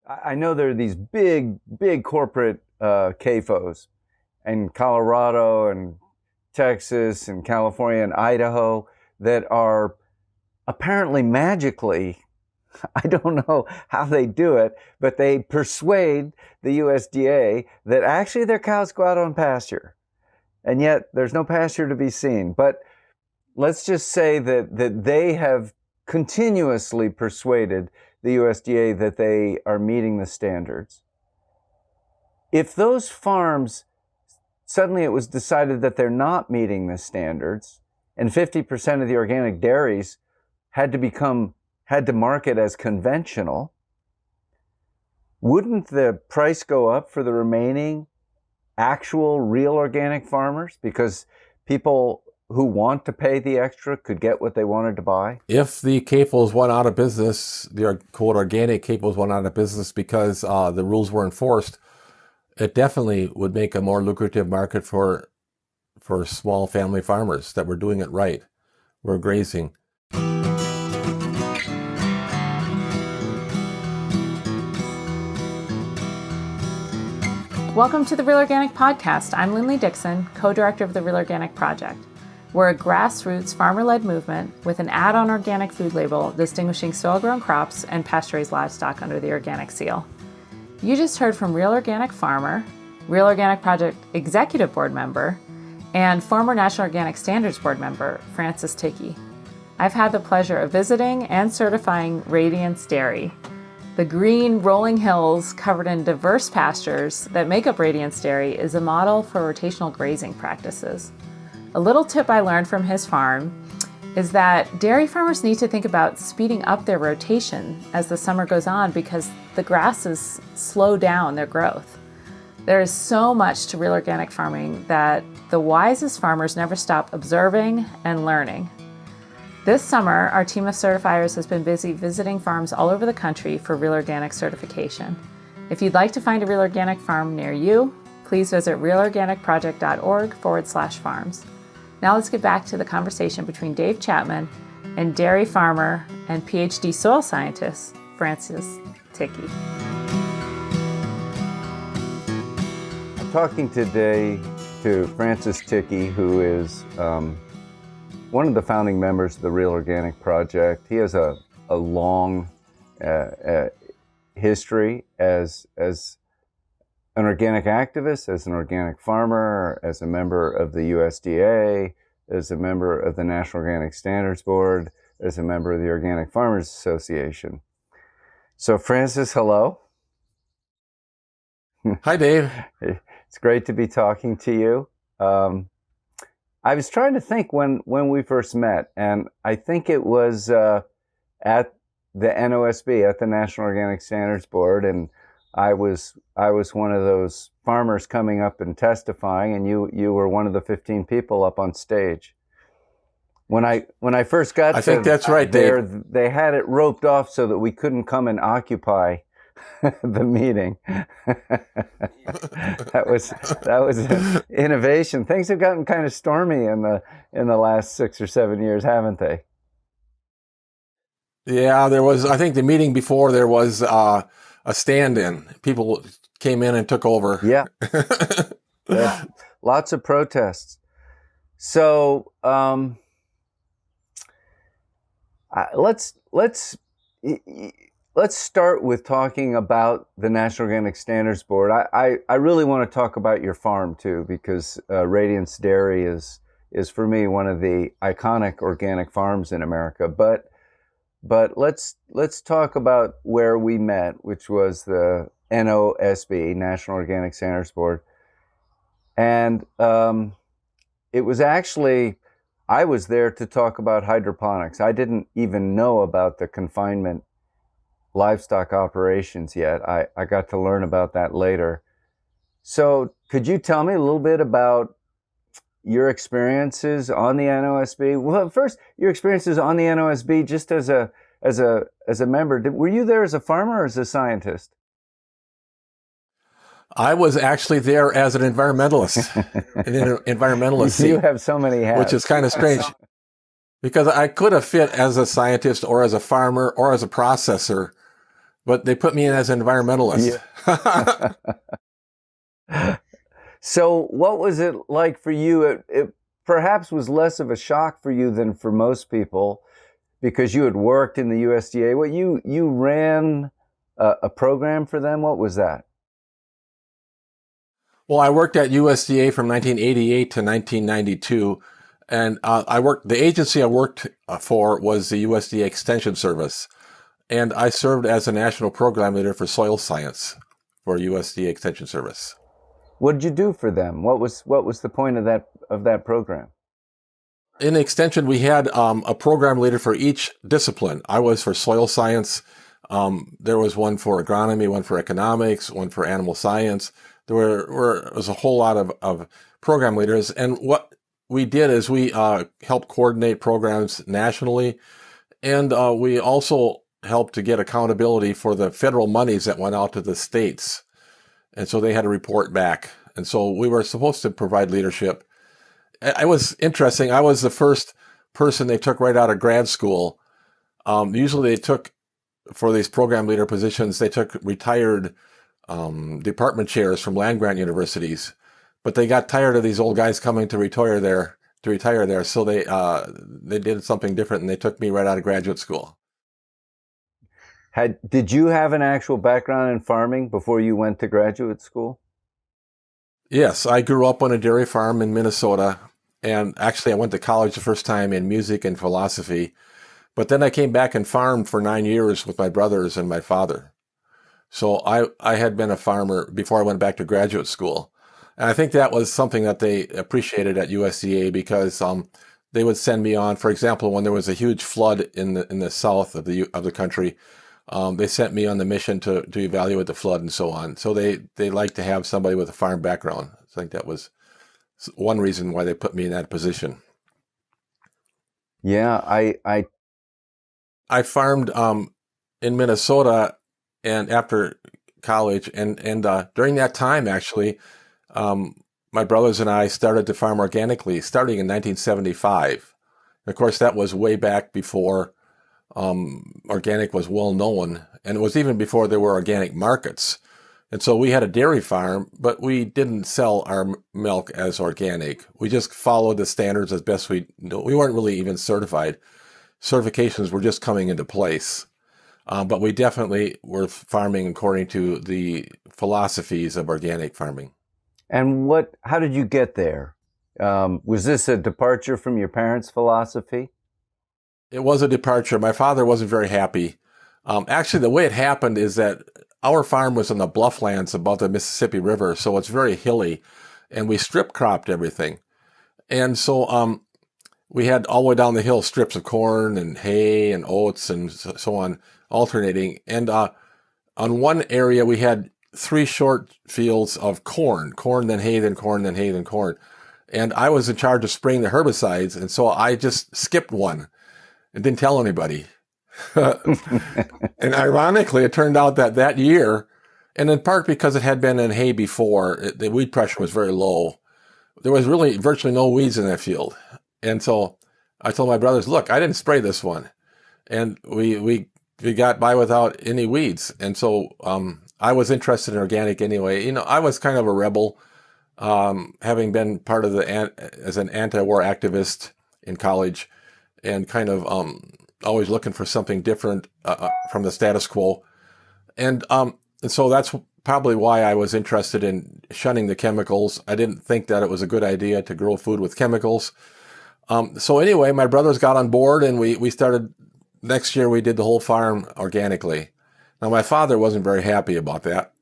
I know there are these big corporate CAFOs in Colorado and Texas and California and Idaho that are apparently magically, I don't know how they do it, but they persuade the USDA that actually their cows go out on pasture. And yet there's no pasture to be seen. But let's just say that they have continuously persuaded the USDA that they are meeting the standards. If those farms, suddenly it was decided that they're not meeting the standards, and 50% of the organic dairies had to market as conventional, wouldn't the price go up for the remaining actual real organic farmers? Because people who want to pay the extra could get what they wanted to buy? If the CAFOs went out of business, the quote organic CAFOs went out of business because the rules were enforced, it definitely would make a more lucrative market for small family farmers that were doing it right, were grazing. Welcome to the Real Organic Podcast. I'm Linley Dixon, co-director of the Real Organic Project. We're a grassroots, farmer-led movement with an add-on organic food label distinguishing soil-grown crops and pasture-raised livestock under the organic seal. You just heard from Real Organic farmer, Real Organic Project executive board member, and former National Organic Standards board member, Francis Thicke. I've had the pleasure of visiting and certifying Radiance Dairy, the green rolling hills covered in diverse pastures that make up Radiance Dairy is a model for rotational grazing practices. A little tip I learned from his farm is that dairy farmers need to think about speeding up their rotation as the summer goes on because the grasses slow down their growth. There is so much to real organic farming that the wisest farmers never stop observing and learning. This summer, our team of certifiers has been busy visiting farms all over the country for Real Organic certification. If you'd like to find a Real Organic farm near you, please visit realorganicproject.org/farms. Now let's get back to the conversation between Dave Chapman and dairy farmer and PhD soil scientist, Francis Thicke. I'm talking today to Francis Thicke, who is one of the founding members of the Real Organic Project. He has a long history as an organic activist, as an organic farmer, as a member of the USDA, as a member of the National Organic Standards Board, as a member of the Organic Farmers Association. So Francis, hello. Hi, Dave. It's great to be talking to you. I was trying to think when we first met, and I think it was at the Nosb, at the National Organic Standards Board, and I was one of those farmers coming up and testifying, and you were one of the 15 people up on stage. When I first got I think that's right, there, Dave. they had it roped off so that we couldn't come and occupy the meeting. that was an innovation. Things have gotten kind of stormy in the last 6 or 7 years, haven't they? Yeah, there was. I think the meeting before there was a stand-in. People came in and took over. Yeah. Lots of protests. So let's start with talking about the National Organic Standards Board. I really want to talk about your farm too, because Radiance Dairy is for me one of the iconic organic farms in America. But let's talk about where we met, which was the Nosb, National Organic Standards Board. And it was actually, I was there to talk about hydroponics. I didn't even know about the confinement livestock operations yet. I got to learn about that later. So could you tell me a little bit about your experiences on the Nosb? Well, first, your experiences on the Nosb just as a member. Were you there as a farmer or as a scientist? I was actually there as an environmentalist. You have so many hats. Which is kind of strange. Because I could have fit as a scientist or as a farmer or as a processor, but they put me in as an environmentalist. Yeah. So what was it like for you? It perhaps was less of a shock for you than for most people because you had worked in the USDA. What you ran a program for them? What was that? Well, I worked at USDA from 1988 to 1992, and the agency I worked for was the USDA Extension Service, and I served as a national program leader for soil science for USDA Extension Service. What did you do for them? What was the point of that program? In Extension, we had a program leader for each discipline. I was for soil science. There was one for agronomy, one for economics, one for animal science. There was a whole lot of program leaders. And what we did is we helped coordinate programs nationally. And we also helped to get accountability for the federal monies that went out to the states. And so they had to report back. And so we were supposed to provide leadership. It was interesting. I was the first person they took right out of grad school. Usually they took, for these program leader positions, they took retired department chairs from land-grant universities. But they got tired of these old guys coming to retire there. So they did something different, and they took me right out of graduate school. Did you have an actual background in farming before you went to graduate school? Yes, I grew up on a dairy farm in Minnesota, and actually I went to college the first time in music and philosophy, but then I came back and farmed for 9 years with my brothers and my father. So I had been a farmer before I went back to graduate school. And I think that was something that they appreciated at USDA because they would send me on, for example, when there was a huge flood in the south of the country, they sent me on the mission to evaluate the flood and so on. So they like to have somebody with a farm background. I think that was one reason why they put me in that position. Yeah, I farmed in Minnesota and after college, and during that time, actually, my brothers and I started to farm organically, starting in 1975. Of course, that was way back before organic was well known, and it was even before there were organic markets. And so we had a dairy farm, but we didn't sell our milk as organic. We just followed the standards as best we knew. We weren't really even certified. Certifications were just coming into place. But we definitely were farming according to the philosophies of organic farming. And how did you get there? Was this a departure from your parents' philosophy? It was a departure. My father wasn't very happy. Actually, the way it happened is that our farm was in the blufflands above the Mississippi River, so it's very hilly, and we strip cropped everything. And so we had all the way down the hill strips of corn and hay and oats and so on, alternating. And on one area, we had 3 short fields of corn, then hay, then corn, then hay, then corn. And I was in charge of spraying the herbicides, and so I just skipped one and didn't tell anybody. And ironically, it turned out that year, and in part because it had been in hay before, the weed pressure was very low. There was really virtually no weeds in that field. And so I told my brothers, look, I didn't spray this one. And we got by without any weeds. And so I was interested in organic anyway. You know, I was kind of a rebel, having been part of as an anti-war activist in college, and kind of always looking for something different from the status quo. And so that's probably why I was interested in shunning the chemicals. I didn't think that it was a good idea to grow food with chemicals. So anyway, my brothers got on board, and we started, next year we did the whole farm organically. Now, my father wasn't very happy about that.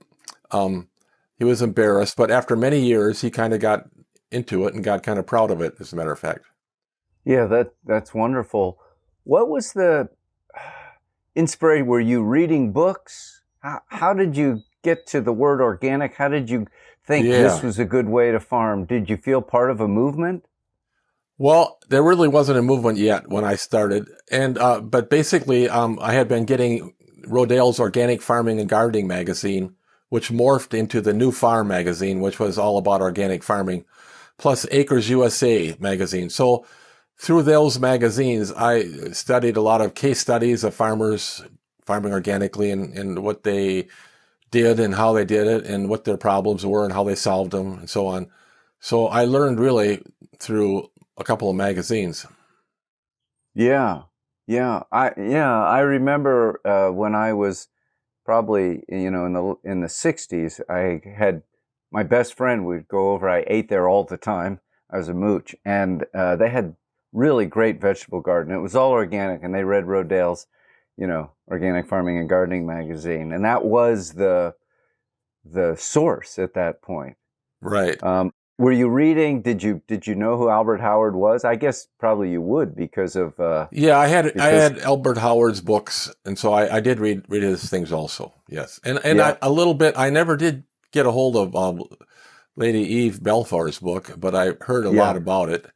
He was embarrassed, but after many years, he kind of got into it and got kind of proud of it, as a matter of fact. Yeah, that's wonderful. What was the inspiration? Were you reading books? How did you get to the word organic? How did you think this was a good way to farm? Did you feel part of a movement? Well, there really wasn't a movement yet when I started. And but basically, I had been getting Rodale's Organic Farming and Gardening magazine, which morphed into the New Farm magazine, which was all about organic farming, plus Acres USA magazine. So through those magazines, I studied a lot of case studies of farmers farming organically and what they did and how they did it and what their problems were and how they solved them and so on. So I learned really through a couple of magazines. Yeah, I remember when I was probably in the 60s. I had my best friend would go over. I ate there all the time. I was a mooch, and they had really great vegetable garden. It was all organic, and they read Rodale's, Organic Farming and Gardening magazine, and that was the source at that point. Right. Were you reading? Did you know who Albert Howard was? I guess probably you would because of. Yeah, I had Albert Howard's books, and so I did read his things also. Yes, and Yeah. a little bit. I never did get a hold of Lady Eve Belfar's book, but I heard a lot about it.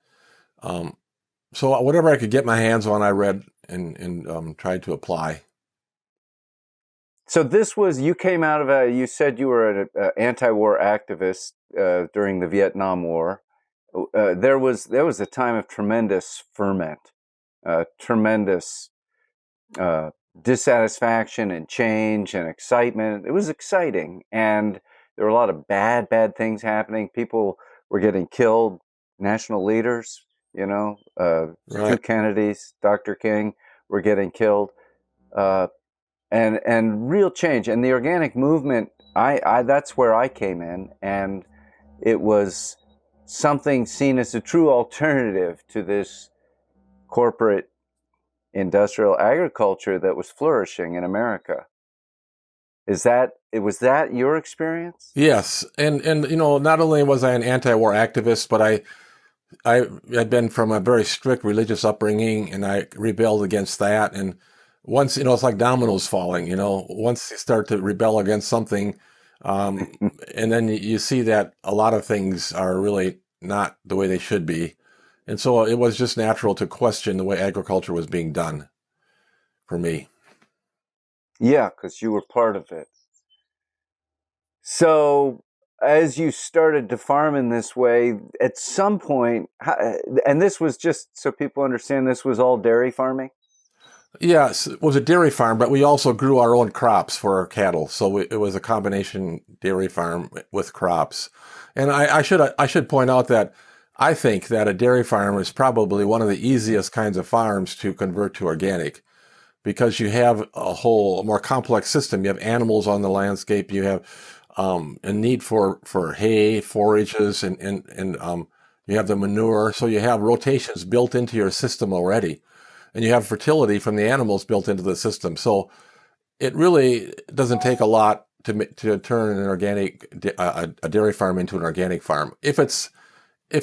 So whatever I could get my hands on, I read and tried to apply. So you came out of you said you were an anti-war activist during the Vietnam War. There was a time of tremendous ferment, tremendous dissatisfaction and change and excitement. It was exciting, and there were a lot of bad things happening. People were getting killed. National leaders, Right. two Kennedys, Dr. King, were getting killed. And real change. And the organic movement, I that's where I came in, and it was something seen as a true alternative to this corporate industrial agriculture that was flourishing in America. Was that your experience? Yes, and not only was I an anti-war activist, but I had been from a very strict religious upbringing, and I rebelled against that. And once, it's like dominoes falling, once you start to rebel against something, and then you see that a lot of things are really not the way they should be. And so it was just natural to question the way agriculture was being done for me. Yeah, because you were part of it. So as you started to farm in this way, at some point, and this was just so people understand, this was all dairy farming? Yes, it was a dairy farm, but we also grew our own crops for our cattle. So it was a combination dairy farm with crops. And I should point out that I think that a dairy farm is probably one of the easiest kinds of farms to convert to organic, because you have a more complex system. You have animals on the landscape. You have a need for hay, forages, and you have the manure. So you have rotations built into your system already. And you have fertility from the animals built into the system. So it really doesn't take a lot to turn a dairy farm into an organic farm. If it's a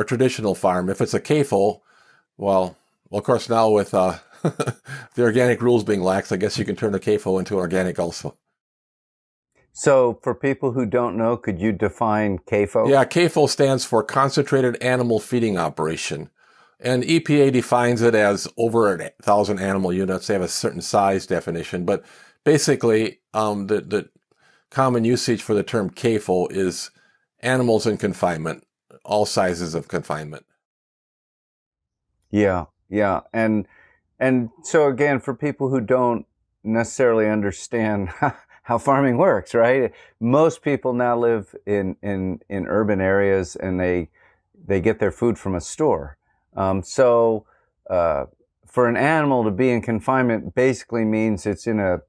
traditional farm. If it's a CAFO, well, of course now with the organic rules being lax, I guess you can turn a CAFO into organic also. So for people who don't know, could you define CAFO? Yeah, CAFO stands for Concentrated Animal Feeding Operation. And EPA defines it as over 1,000 animal units. They have a certain size definition, but basically the common usage for the term CAFO is animals in confinement, all sizes of confinement. Yeah. And so again, for people who don't necessarily understand how farming works, right? Most people now live in urban areas, and they get their food from a store. So for an animal to be in confinement basically means it's in a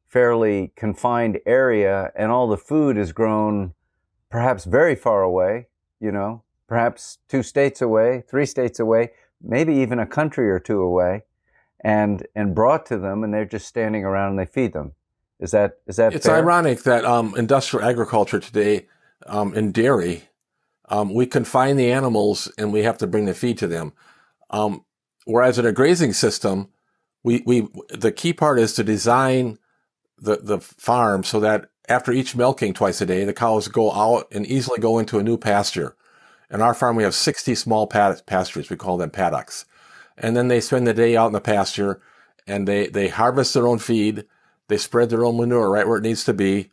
fairly confined area, and all the food is grown perhaps very far away, perhaps 2 states away, 3 states away, maybe even a country or 2 away, and brought to them, and they're just standing around and they feed them. Is that It's fair? ironic that industrial agriculture today, in dairy, we confine the animals and we have to bring the feed to them. Whereas in a grazing system, the key part is to design the farm so that after each milking twice a day, the cows go out and easily go into a new pasture. In our farm, we have 60 small pastures. We call them paddocks. And then they spend the day out in the pasture, and they harvest their own feed. They spread their own manure right where it needs to be.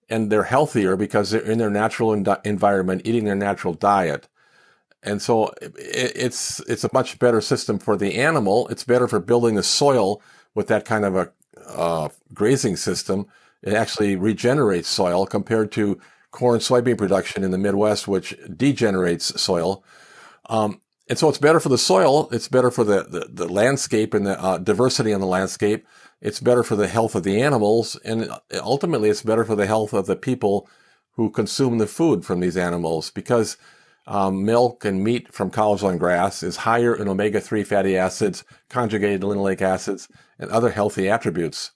And they're healthier because they're in their natural environment, eating their natural diet. And so it's a much better system for the animal. It's better for building the soil with that kind of grazing system, it actually regenerates soil compared to corn soybean production in the Midwest, which degenerates soil. And so it's better for the soil. It's better for the landscape and the diversity in the landscape. It's better for the health of the animals. And ultimately, it's better for the health of the people who consume the food from these animals, because milk and meat from cows on grass is higher in omega-3 fatty acids, conjugated linoleic acids, and other healthy attributes.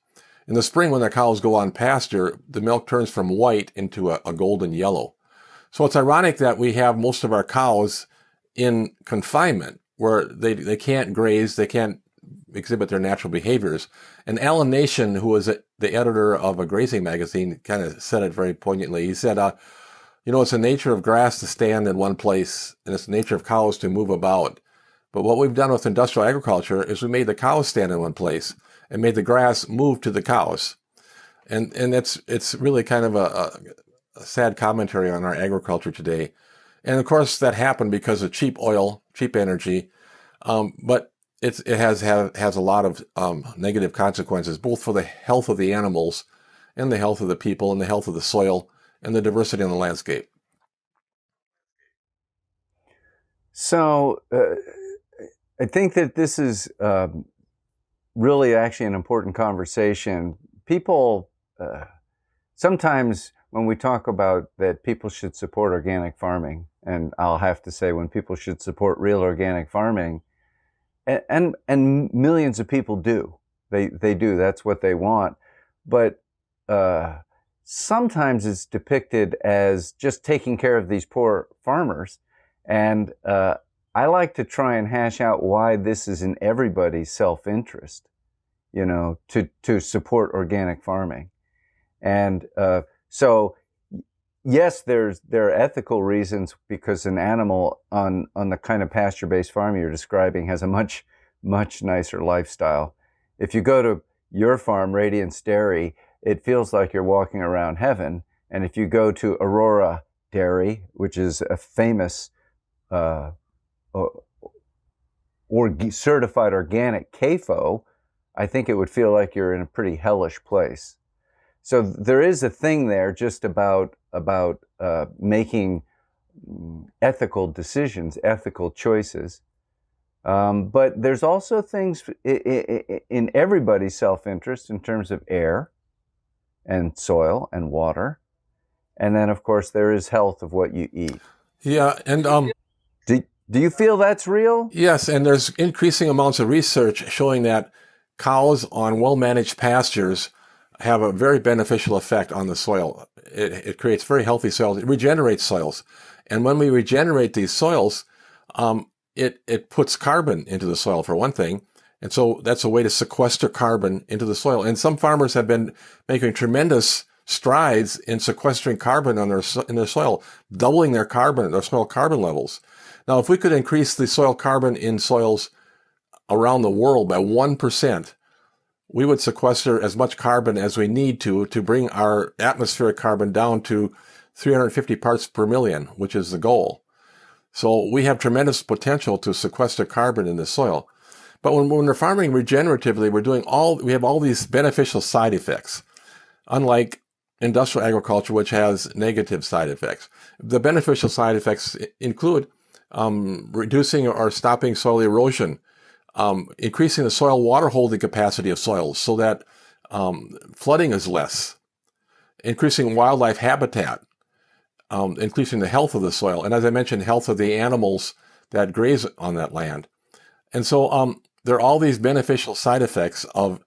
In the spring, when the cows go on pasture, the milk turns from white into a golden yellow. So it's ironic that we have most of our cows in confinement, where they can't graze, they can't exhibit their natural behaviors. And Alan Nation, who was the editor of a grazing magazine, kind of said it very poignantly. He said, it's the nature of grass to stand in one place, and it's the nature of cows to move about. But what we've done with industrial agriculture is we made the cows stand in one place and made the grass move to the cows. And it's really kind of a sad commentary on our agriculture today. And of course, that happened because of cheap oil, cheap energy. But it has a lot of negative consequences, both for the health of the animals and the health of the people and the health of the soil and the diversity in the landscape. So I think that this is really actually an important conversation. People, sometimes when we talk about that people should support organic farming, and I'll have to say when people should support real organic farming, and millions of people do, they do, that's what they want. But sometimes it's depicted as just taking care of these poor farmers. And I like to try and hash out why this is in everybody's self-interest, to support organic farming. And so, yes, there are ethical reasons, because an animal on the kind of pasture-based farm you're describing has a much, much nicer lifestyle. If you go to your farm, Radiance Dairy, it feels like you're walking around heaven. And if you go to Aurora Dairy, which is a famous certified organic CAFO, I think it would feel like you're in a pretty hellish place. So there is a thing there just about making ethical decisions, ethical choices. But there's also things in everybody's self-interest in terms of air and soil and water. And then, of course, there is health of what you eat. Yeah, and do you feel that's real? Yes, and there's increasing amounts of research showing that cows on well-managed pastures have a very beneficial effect on the soil. It creates very healthy soils. It regenerates soils. And when we regenerate these soils, it puts carbon into the soil, for one thing. And so that's a way to sequester carbon into the soil. And some farmers have been making tremendous strides in sequestering carbon in their soil, doubling their soil carbon levels. Now, if we could increase the soil carbon in soils around the world by 1%, we would sequester as much carbon as we need to bring our atmospheric carbon down to 350 parts per million, which is the goal. So we have tremendous potential to sequester carbon in the soil. But when we're farming regeneratively, we have all these beneficial side effects, unlike industrial agriculture, which has negative side effects. The beneficial side effects include reducing or stopping soil erosion, increasing the soil water holding capacity of soils so that flooding is less, increasing wildlife habitat, increasing the health of the soil, and as I mentioned, health of the animals that graze on that land. And so there are all these beneficial side effects of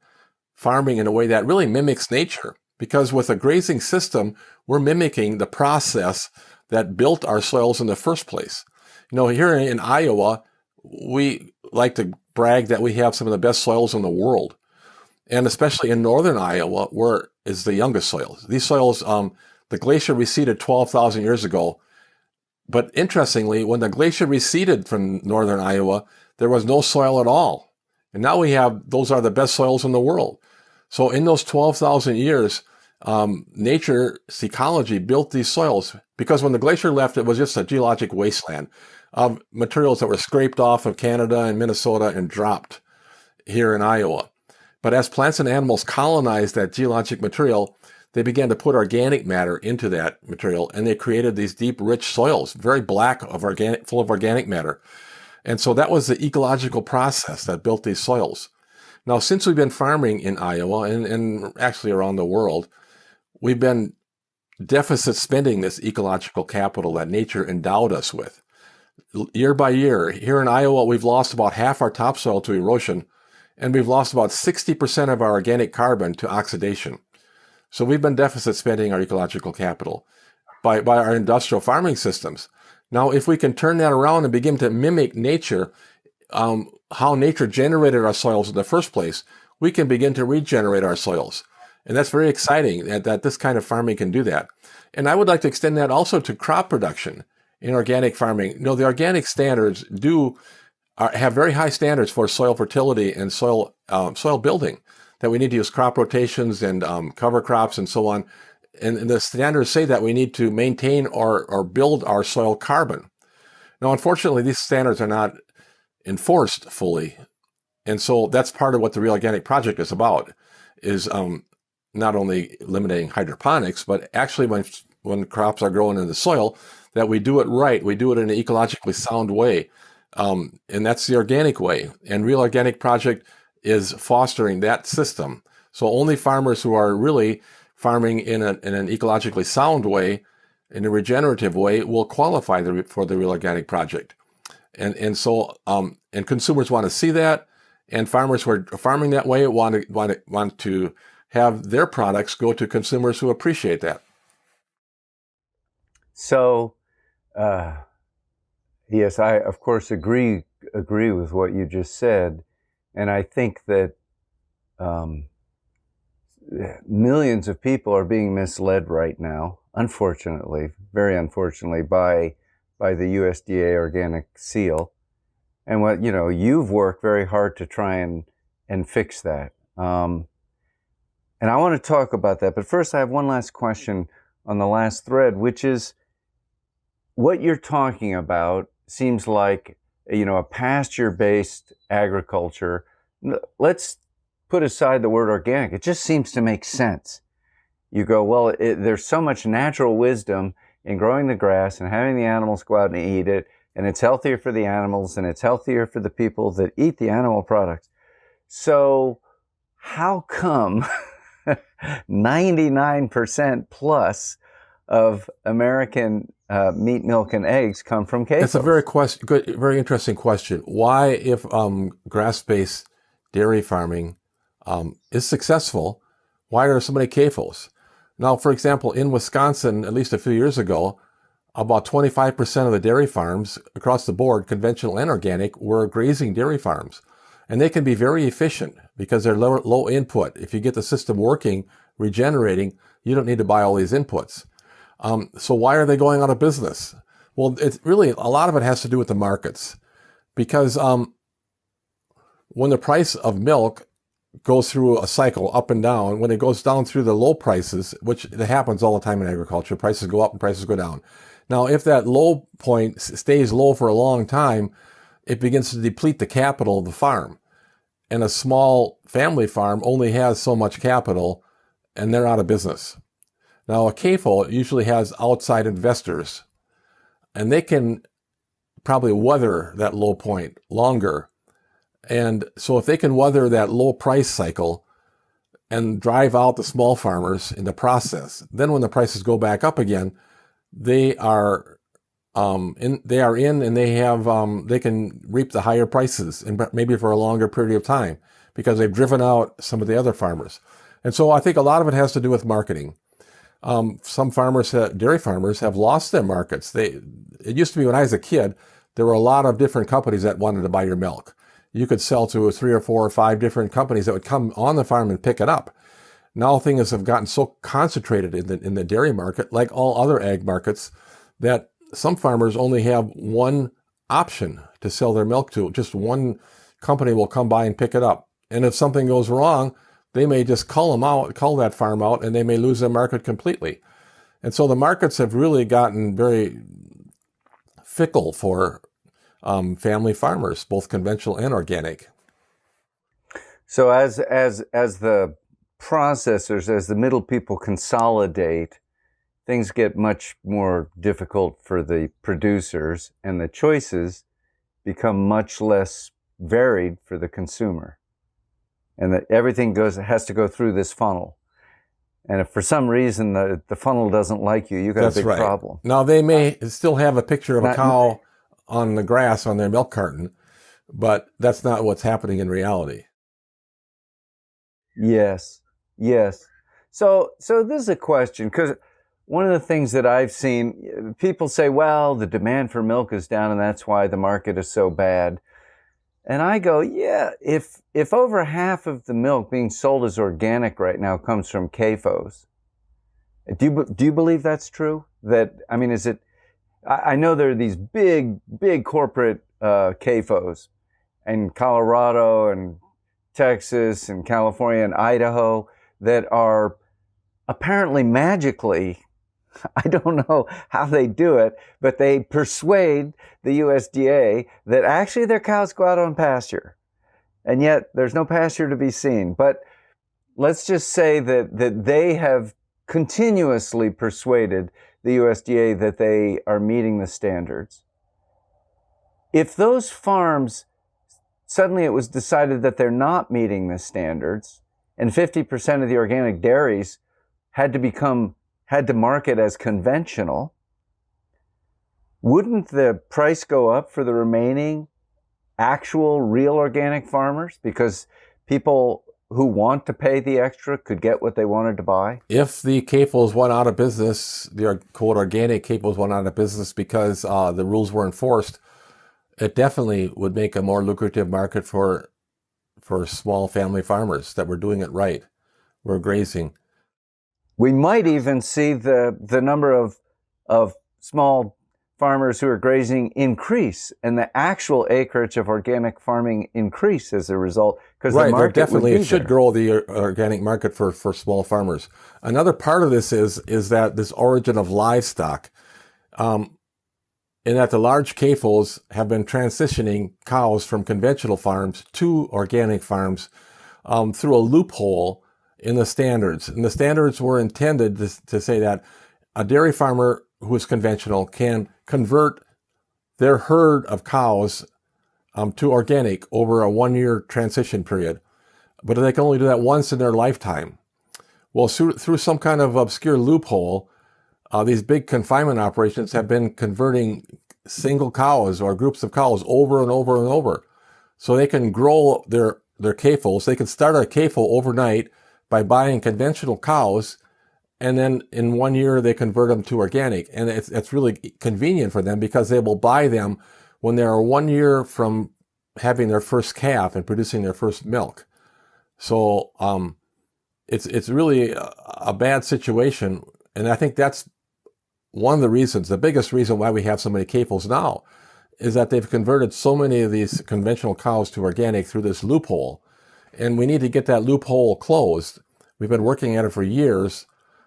farming in a way that really mimics nature, because with a grazing system, we're mimicking the process that built our soils in the first place. Here in Iowa, we like to brag that we have some of the best soils in the world. And especially in northern Iowa, where is the youngest soils. These soils, the glacier receded 12,000 years ago. But interestingly, when the glacier receded from northern Iowa, there was no soil at all. And now those are the best soils in the world. So in those 12,000 years, nature's ecology built these soils, because when the glacier left, it was just a geologic wasteland of materials that were scraped off of Canada and Minnesota and dropped here in Iowa. But as plants and animals colonized that geologic material, they began to put organic matter into that material, and they created these deep, rich soils, very black, full of organic matter. And so that was the ecological process that built these soils. Now, since we've been farming in Iowa and actually around the world, we've been deficit spending this ecological capital that nature endowed us with. Year by year, here in Iowa, we've lost about half our topsoil to erosion, and we've lost about 60% of our organic carbon to oxidation. So we've been deficit spending our ecological capital by our industrial farming systems. Now, if we can turn that around and begin to mimic nature, how nature generated our soils in the first place, we can begin to regenerate our soils. And that's very exciting that this kind of farming can do that. And I would like to extend that also to crop production in organic farming. You know, the organic standards have very high standards for soil fertility and soil building, that we need to use crop rotations and cover crops and so on. And the standards say that we need to maintain or build our soil carbon. Now, unfortunately, these standards are not enforced fully. And so that's part of what the Real Organic Project is about, is not only eliminating hydroponics, but actually when crops are growing in the soil, that we do it right. We do it in an ecologically sound way. And that's the organic way. And Real Organic Project is fostering that system. So only farmers who are really farming in an ecologically sound way, in a regenerative way, will qualify for the Real Organic Project. And so consumers want to see that, and farmers who are farming that way want to have their products go to consumers who appreciate that. So, yes, I of course agree with what you just said, and I think that millions of people are being misled right now, unfortunately, very unfortunately, by the USDA organic seal. And what, you've worked very hard to try and fix that. And I want to talk about that. But first, I have one last question on the last thread, which is what you're talking about seems like, a pasture-based agriculture. Let's put aside the word organic. It just seems to make sense. You go, well, there's so much natural wisdom in growing the grass and having the animals go out and eat it, and it's healthier for the animals, and it's healthier for the people that eat the animal products. So how come 99% plus of American meat, milk, and eggs come from CAFOs? It's a very interesting question. Why, if grass-based dairy farming is successful, why are there so many CAFOs? Now, for example, in Wisconsin, at least a few years ago, about 25% of the dairy farms across the board, conventional and organic, were grazing dairy farms. And they can be very efficient because they're low input. If you get the system working, regenerating, you don't need to buy all these inputs. So why are they going out of business? Well, it's really, a lot of it has to do with the markets. Because when the price of milk goes through a cycle up and down, when it goes down through the low prices, which happens all the time in agriculture, prices go up and prices go down. Now, if that low point stays low for a long time, it begins to deplete the capital of the farm. And a small family farm only has so much capital, and they're out of business. Now, a CAFO usually has outside investors, and they can probably weather that low point longer. And so if they can weather that low price cycle and drive out the small farmers in the process, then when the prices go back up again, they are in, and they can reap the higher prices, and maybe for a longer period of time, because they've driven out some of the other farmers. And so I think a lot of it has to do with marketing. Some farmers, dairy farmers, have lost their markets. It used to be when I was a kid, there were a lot of different companies that wanted to buy your milk. You could sell to 3 or 4 or 5 different companies that would come on the farm and pick it up. Now things have gotten so concentrated in the dairy market, like all other ag markets, that some farmers only have one option to sell their milk to. Just one company will come by and pick it up. And if something goes wrong, they may just cull that farm out, and they may lose their market completely. And so the markets have really gotten very fickle for family farmers, both conventional and organic. So as the processors, as the middle people consolidate, things get much more difficult for the producers, and the choices become much less varied for the consumer. And that everything has to go through this funnel. And if for some reason the funnel doesn't like you, got That's a big right. problem. Now, they may still have a picture of a cow on the grass on their milk carton, but that's not what's happening in reality. Yes, yes. So this is a question, because one of the things that I've seen, people say, well, the demand for milk is down and that's why the market is so bad. And I go, yeah, if over half of the milk being sold as organic right now comes from CAFOs, do you believe that's true? That, I mean, is it, I know there are these big corporate CAFOs in Colorado and Texas and California and Idaho that are apparently magically, I don't know how they do it, but they persuade the USDA that actually their cows go out on pasture. And yet there's no pasture to be seen. But let's just say that they have continuously persuaded the USDA that they are meeting the standards. If those farms, suddenly it was decided that they're not meeting the standards, and 50% of the organic dairies had to market as conventional, wouldn't the price go up for the remaining actual real organic farmers? Because people who want to pay the extra could get what they wanted to buy? If the CAFOs went out of business, the quote organic CAFOs went out of business because the rules were enforced, it definitely would make a more lucrative market for small family farmers that were doing it right, were grazing. We might even see the number of small farmers who are grazing increase, and the actual acreage of organic farming increase as a result. Because right, the market definitely would be it should there. grow the organic market for small farmers. Another part of this is that this origin of livestock, in that the large CAFOs have been transitioning cows from conventional farms to organic farms through a loophole in the standards. And the standards were intended to say that a dairy farmer who is conventional can convert their herd of cows to organic over a 1-year transition period, but they can only do that once in their lifetime. Well, through some kind of obscure loophole, these big confinement operations have been converting single cows or groups of cows over and over and over. So they can grow their CAFOs. They can start a CAFO overnight by buying conventional cows, and then in 1 year they convert them to organic. And it's really convenient for them because they will buy them when they are 1 year from having their first calf and producing their first milk. So it's really a bad situation. And I think that's one of the reasons, the biggest reason why we have so many CAFOs now, is that they've converted so many of these conventional cows to organic through this loophole. And we need to get that loophole closed. We've been working at it for years.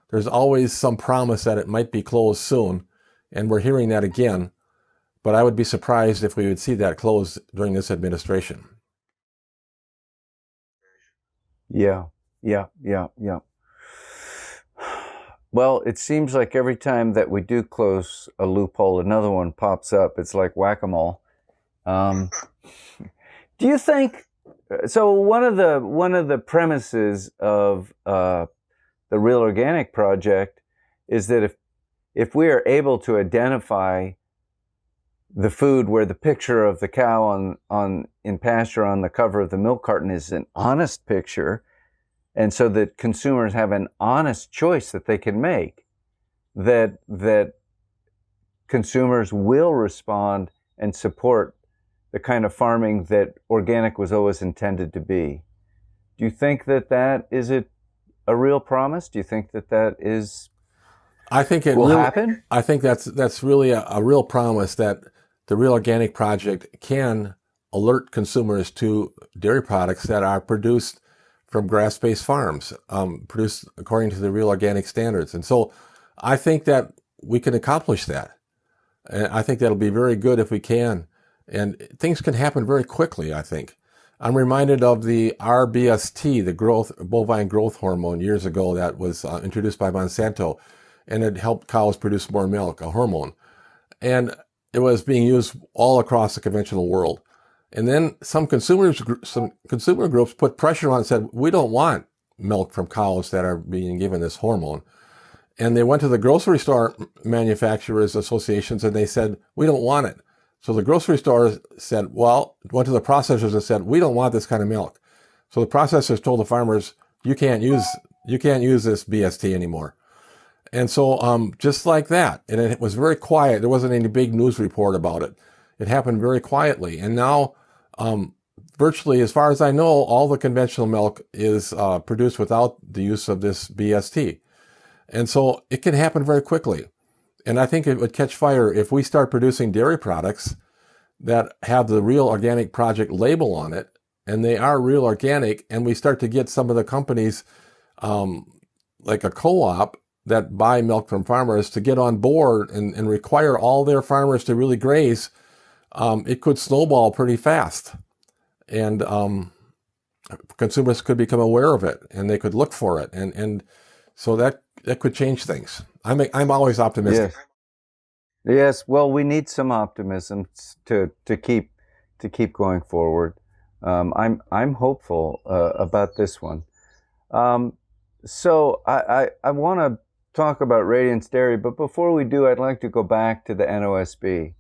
There's always some promise that it might be closed soon, and we're hearing that again. But I would be surprised if we would see that closed during this administration. Yeah. Well, it seems like every time that we do close a loophole, another one pops up. It's like whack-a-mole. Do you think? So one of the premises of the Real Organic Project is that if we are able to identify the food where the picture of the cow in pasture on the cover of the milk carton is an honest picture, and so that consumers have an honest choice that they can make, that consumers will respond and support the kind of farming that organic was always intended to be. Do you think that is a real promise? Do you think that is? I think it will happen. I think that's really a real promise that the Real Organic Project can alert consumers to dairy products that are produced from grass-based farms, produced according to the Real Organic standards. And so I think that we can accomplish that. And I think that'll be very good if we can. And things can happen very quickly, I think. I'm reminded of the RBST, the bovine growth hormone, years ago that was introduced by Monsanto, and it helped cows produce more milk, a hormone. And it was being used all across the conventional world. And then some consumer groups put pressure on and said, we don't want milk from cows that are being given this hormone. And they went to the grocery store manufacturers associations and they said, we don't want it. So the grocery stores went to the processors and said, we don't want this kind of milk. So the processors told the farmers, you can't use this BST anymore. And so just like that, and it was very quiet. There wasn't any big news report about it. It happened very quietly. And now virtually, as far as I know, all the conventional milk is produced without the use of this BST. And so it can happen very quickly. And I think it would catch fire if we start producing dairy products that have the Real Organic Project label on it, and they are real organic, and we start to get some of the companies, like a co-op, that buy milk from farmers to get on board and require all their farmers to really graze, it could snowball pretty fast. And consumers could become aware of it, and they could look for it. And so that could change things. I'm always optimistic. Yes. Well, we need some optimism to keep going forward. I'm hopeful about this one. So I want to talk about Radiance Dairy, but before we do, I'd like to go back to the Nosb.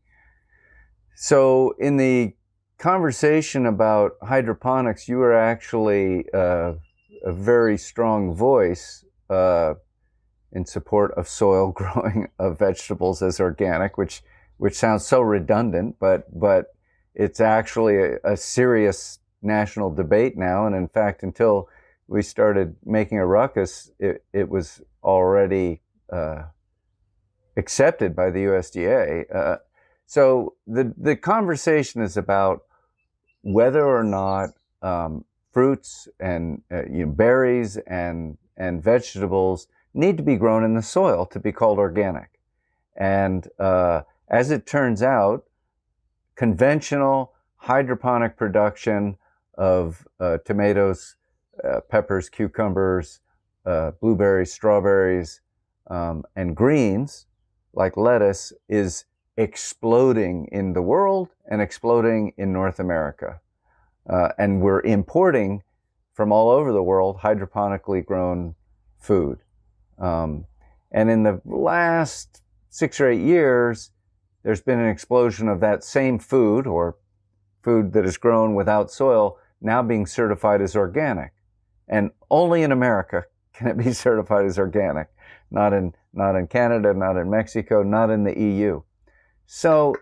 So in the conversation about hydroponics, you were actually a very strong voice in support of soil growing of vegetables as organic, which sounds so redundant, but it's actually a serious national debate now. And in fact, until we started making a ruckus, it was already accepted by the USDA. So the conversation is about whether or not fruits and berries and vegetables need to be grown in the soil to be called organic. And as it turns out, conventional hydroponic production of tomatoes, peppers, cucumbers, blueberries, strawberries, and greens like lettuce is exploding in the world and exploding in North America. And we're importing from all over the world hydroponically grown food. And in the last 6 or 8 years, there's been an explosion of that same food, or food that is grown without soil, now being certified as organic. And only in America can it be certified as organic. Not in Canada, not in Mexico, not in the EU. So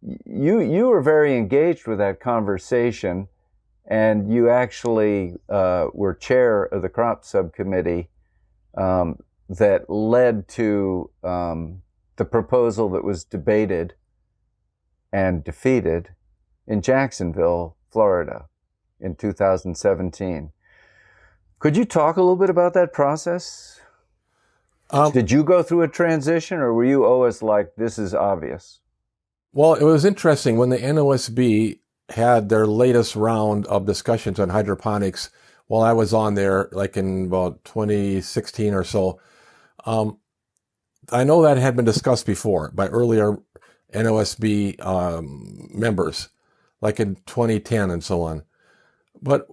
you were very engaged with that conversation, and you actually were chair of the crop subcommittee that led to the proposal that was debated and defeated in Jacksonville, Florida in 2017. Could you talk a little bit about that process? Did you go through a transition, or were you always like, this is obvious? Well, it was interesting when the Nosb had their latest round of discussions on hydroponics while I was on there, like in about 2016 or so. I know that had been discussed before by earlier Nosb members, like in 2010 and so on. But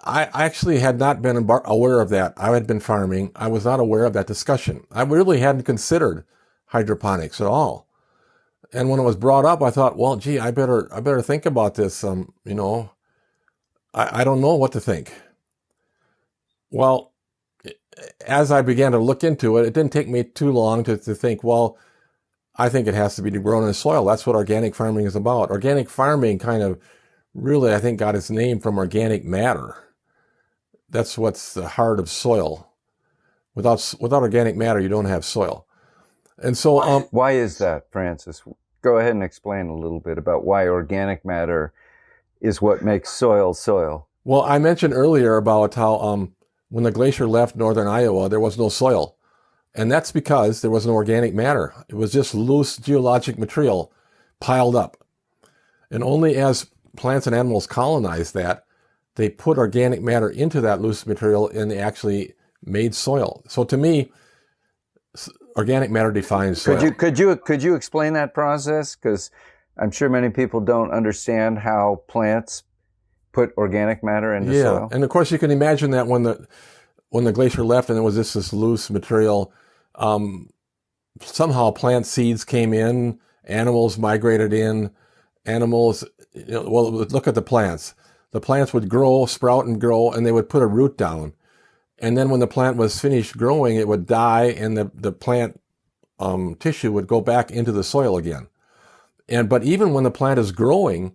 I actually had not been aware of that. I had been farming. I was not aware of that discussion. I really hadn't considered hydroponics at all. And when it was brought up, I thought, well, gee, I better think about this. I don't know what to think. Well, as I began to look into it, it didn't take me too long to think, well, I think it has to be grown in the soil. That's what organic farming is about. Organic farming kind of really, I think, got its name from organic matter. That's what's the heart of soil. Without organic matter, you don't have soil. And so, why is that, Francis? Go ahead and explain a little bit about why organic matter is what makes soil soil. Well, I mentioned earlier about how when the glacier left northern Iowa, there was no soil. And that's because there was no organic matter. It was just loose geologic material piled up. And only as plants and animals colonized that, they put organic matter into that loose material and they actually made soil. So to me, organic matter defines soil. Could you explain that process? Because I'm sure many people don't understand how plants put organic matter into soil. And of course you can imagine that when the glacier left and there was this loose material, somehow plant seeds came in, animals migrated in, well, look at the plants. The plants would grow, sprout and grow, and they would put a root down. And then when the plant was finished growing, it would die and the plant tissue would go back into the soil again. But even when the plant is growing,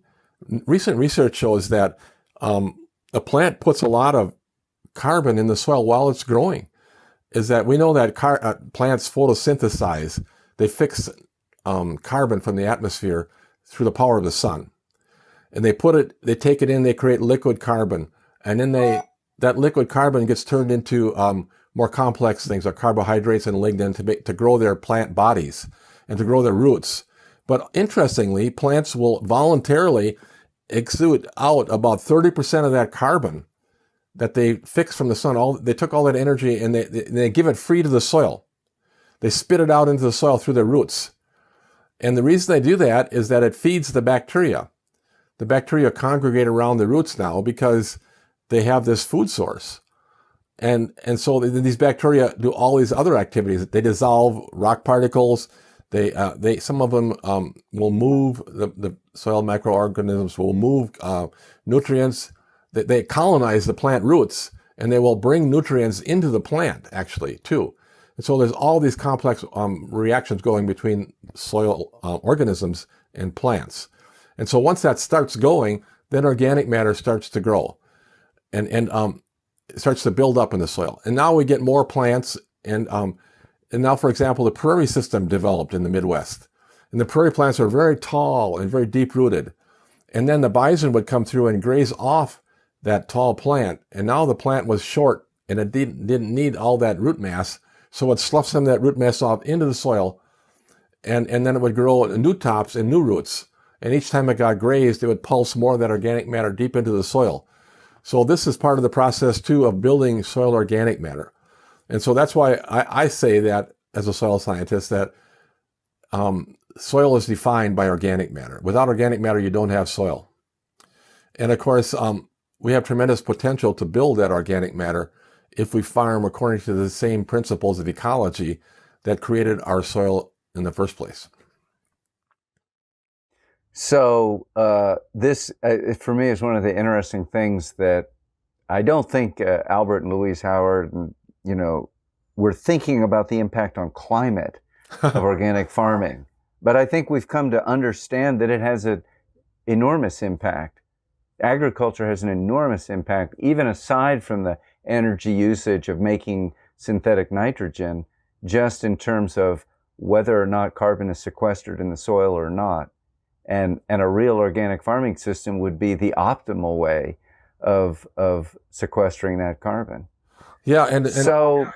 recent research shows that a plant puts a lot of carbon in the soil while it's growing. Is that we know that plants photosynthesize. They fix carbon from the atmosphere through the power of the sun. And they take it in, they create liquid carbon. And then that liquid carbon gets turned into more complex things like carbohydrates and lignin to grow their plant bodies and to grow their roots. But interestingly, plants will voluntarily exude out about 30% of that carbon that they fix from the sun. They took all that energy and they give it free to the soil. They spit it out into the soil through their roots. And the reason they do that is that it feeds the bacteria. The bacteria congregate around the roots now because they have this food source. And so these bacteria do all these other activities. They dissolve rock particles. Some of them will move, the soil microorganisms will move nutrients. They colonize the plant roots, and they will bring nutrients into the plant, actually, too. And so there's all these complex reactions going between soil organisms and plants. And so once that starts going, then organic matter starts to grow and it starts to build up in the soil. And now we get more plants. And now, for example, the prairie system developed in the Midwest. And the prairie plants are very tall and very deep-rooted. And then the bison would come through and graze off that tall plant. And now the plant was short and it didn't need all that root mass. So it sloughed some of that root mass off into the soil. And then it would grow new tops and new roots. And each time it got grazed, it would pulse more of that organic matter deep into the soil. So this is part of the process, too, of building soil organic matter. And so that's why I say that, as a soil scientist, that soil is defined by organic matter. Without organic matter, you don't have soil. And of course, we have tremendous potential to build that organic matter if we farm according to the same principles of ecology that created our soil in the first place. So this, for me, is one of the interesting things that I don't think Albert and Louise Howard, we're thinking about the impact on climate of organic farming. But I think we've come to understand that it has an enormous impact. Agriculture has an enormous impact, even aside from the energy usage of making synthetic nitrogen, just in terms of whether or not carbon is sequestered in the soil or not. And a real organic farming system would be the optimal way of sequestering that carbon. Yeah, and so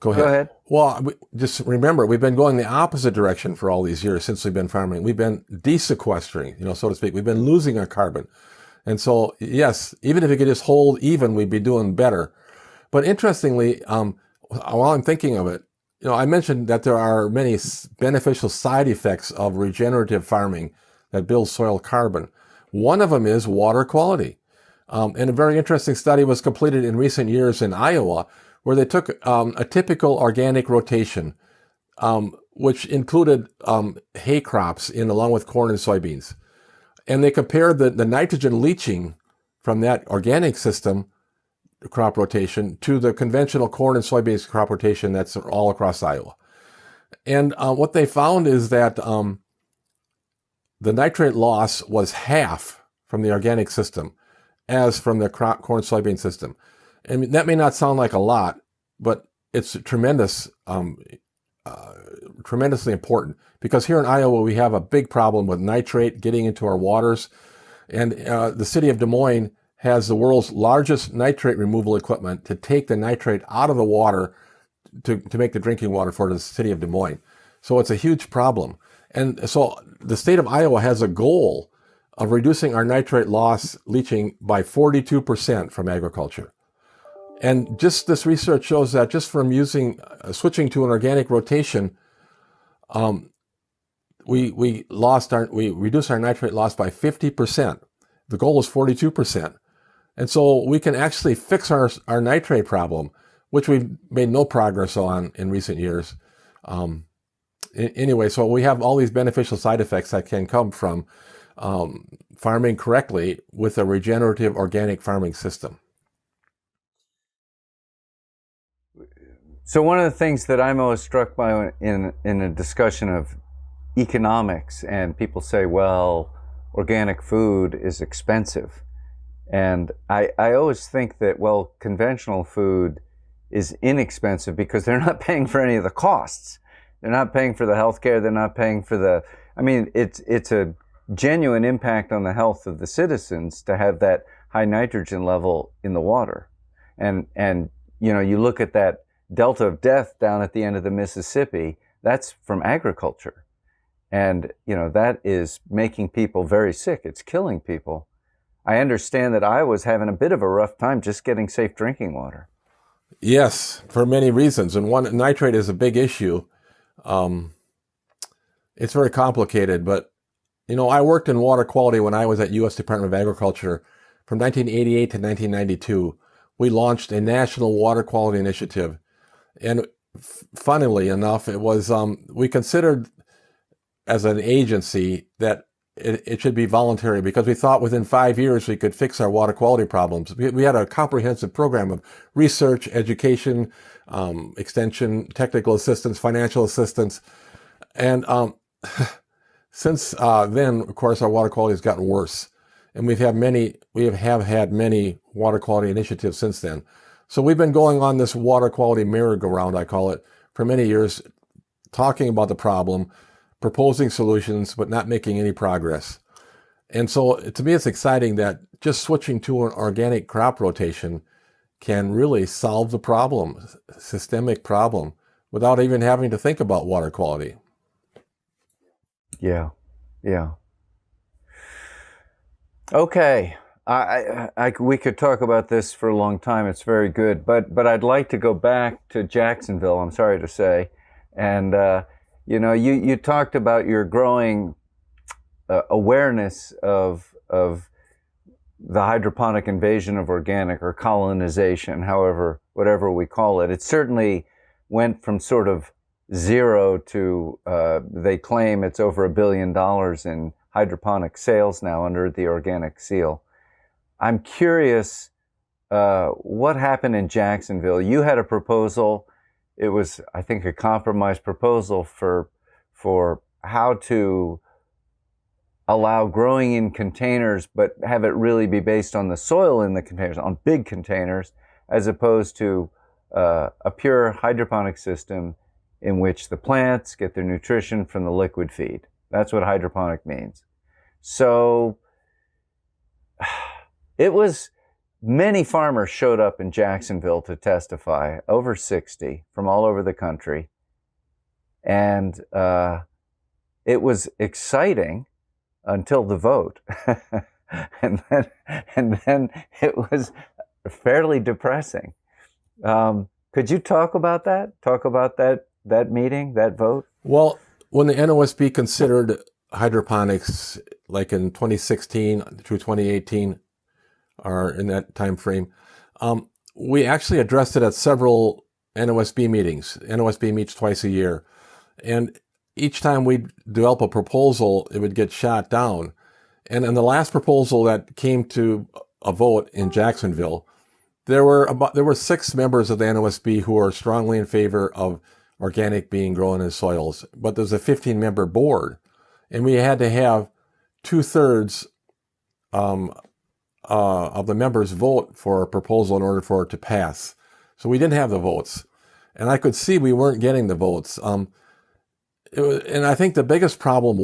go ahead. Well, just remember, we've been going the opposite direction for all these years since we've been farming. We've been desequestering, so to speak. We've been losing our carbon. And so, yes, even if it could just hold even, we'd be doing better. But interestingly, while I'm thinking of it, I mentioned that there are many beneficial side effects of regenerative farming that builds soil carbon. One of them is water quality. And a very interesting study was completed in recent years in Iowa, where they took a typical organic rotation, which included hay crops along with corn and soybeans. And they compared the nitrogen leaching from that organic system crop rotation to the conventional corn and soybeans crop rotation that's all across Iowa. And what they found is that the nitrate loss was half from the organic system as from the corn soybean system. And that may not sound like a lot, but it's tremendously important, because here in Iowa we have a big problem with nitrate getting into our waters. And the city of Des Moines has the world's largest nitrate removal equipment to take the nitrate out of the water to make the drinking water for the city of Des Moines. So it's a huge problem. And so the state of Iowa has a goal of reducing our nitrate loss leaching by 42% from agriculture. And just this research shows that just from switching to an organic rotation, we reduced our nitrate loss by 50%. The goal is 42%. And so we can actually fix our nitrate problem, which we've made no progress on in recent years. Anyway, so we have all these beneficial side effects that can come from farming correctly with a regenerative organic farming system. So one of the things that I'm always struck by in a discussion of economics, and people say, well, organic food is expensive. And I always think that, well, conventional food is inexpensive because they're not paying for any of the costs. They're not paying for the healthcare. They're not paying for it's a genuine impact on the health of the citizens to have that high nitrogen level in the water. And you look at that delta of death down at the end of the Mississippi, that's from agriculture. And, that is making people very sick. It's killing people. I understand that I was having a bit of a rough time just getting safe drinking water. Yes, for many reasons. And one, nitrate is a big issue. It's very complicated, but, I worked in water quality when I was at U.S. Department of Agriculture. From 1988 to 1992, we launched a national water quality initiative. And funnily enough, it was, we considered as an agency that it should be voluntary because we thought within 5 years we could fix our water quality problems. We had a comprehensive program of research, education, extension, technical assistance, financial assistance. And since then, of course, our water quality has gotten worse. And we have had many water quality initiatives since then. So we've been going on this water quality merry-go-round, I call it, for many years, talking about the problem, proposing solutions, but not making any progress. And so to me, it's exciting that just switching to an organic crop rotation can really solve the problem, systemic problem, without even having to think about water quality. Yeah. Okay. We could talk about this for a long time. It's very good, but I'd like to go back to Jacksonville, I'm sorry to say. And, you talked about your growing awareness of the hydroponic invasion of organic, or colonization, whatever we call it. It certainly went from sort of zero to, they claim it's over $1 billion in hydroponic sales now under the organic seal. I'm curious, what happened in Jacksonville? You had a proposal. It was, I think, a compromise proposal for how to allow growing in containers, but have it really be based on the soil in the containers, on big containers, as opposed to a pure hydroponic system in which the plants get their nutrition from the liquid feed. That's what hydroponic means. So it was, many farmers showed up in Jacksonville to testify, over 60 from all over the country. And it was exciting until the vote. and then it was fairly depressing. Could you talk about that? Talk about that meeting, that vote? Well, when the Nosb considered hydroponics, like in 2016 through 2018, or in that time frame, we actually addressed it at several Nosb meetings. Nosb meets twice a year. And each time we develop a proposal, it would get shot down. And in the last proposal that came to a vote in Jacksonville, there were 6 members of the Nosb who were strongly in favor of organic being grown in soils. But there's a 15-member board, and we had to have 2/3 of the members vote for a proposal in order for it to pass. So we didn't have the votes. And I could see we weren't getting the votes. And I think the biggest problem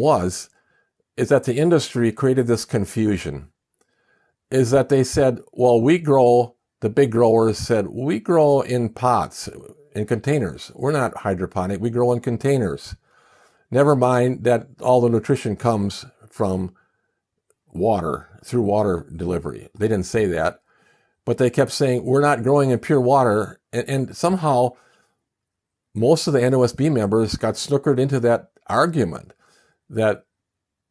is that the industry created this confusion. Is that they said, well, the big growers said, we grow in pots, in containers. We're not hydroponic, we grow in containers. Never mind that all the nutrition comes from water, through water delivery. They didn't say that, but they kept saying, we're not growing in pure water. And somehow most of the NOSB members got snookered into that argument that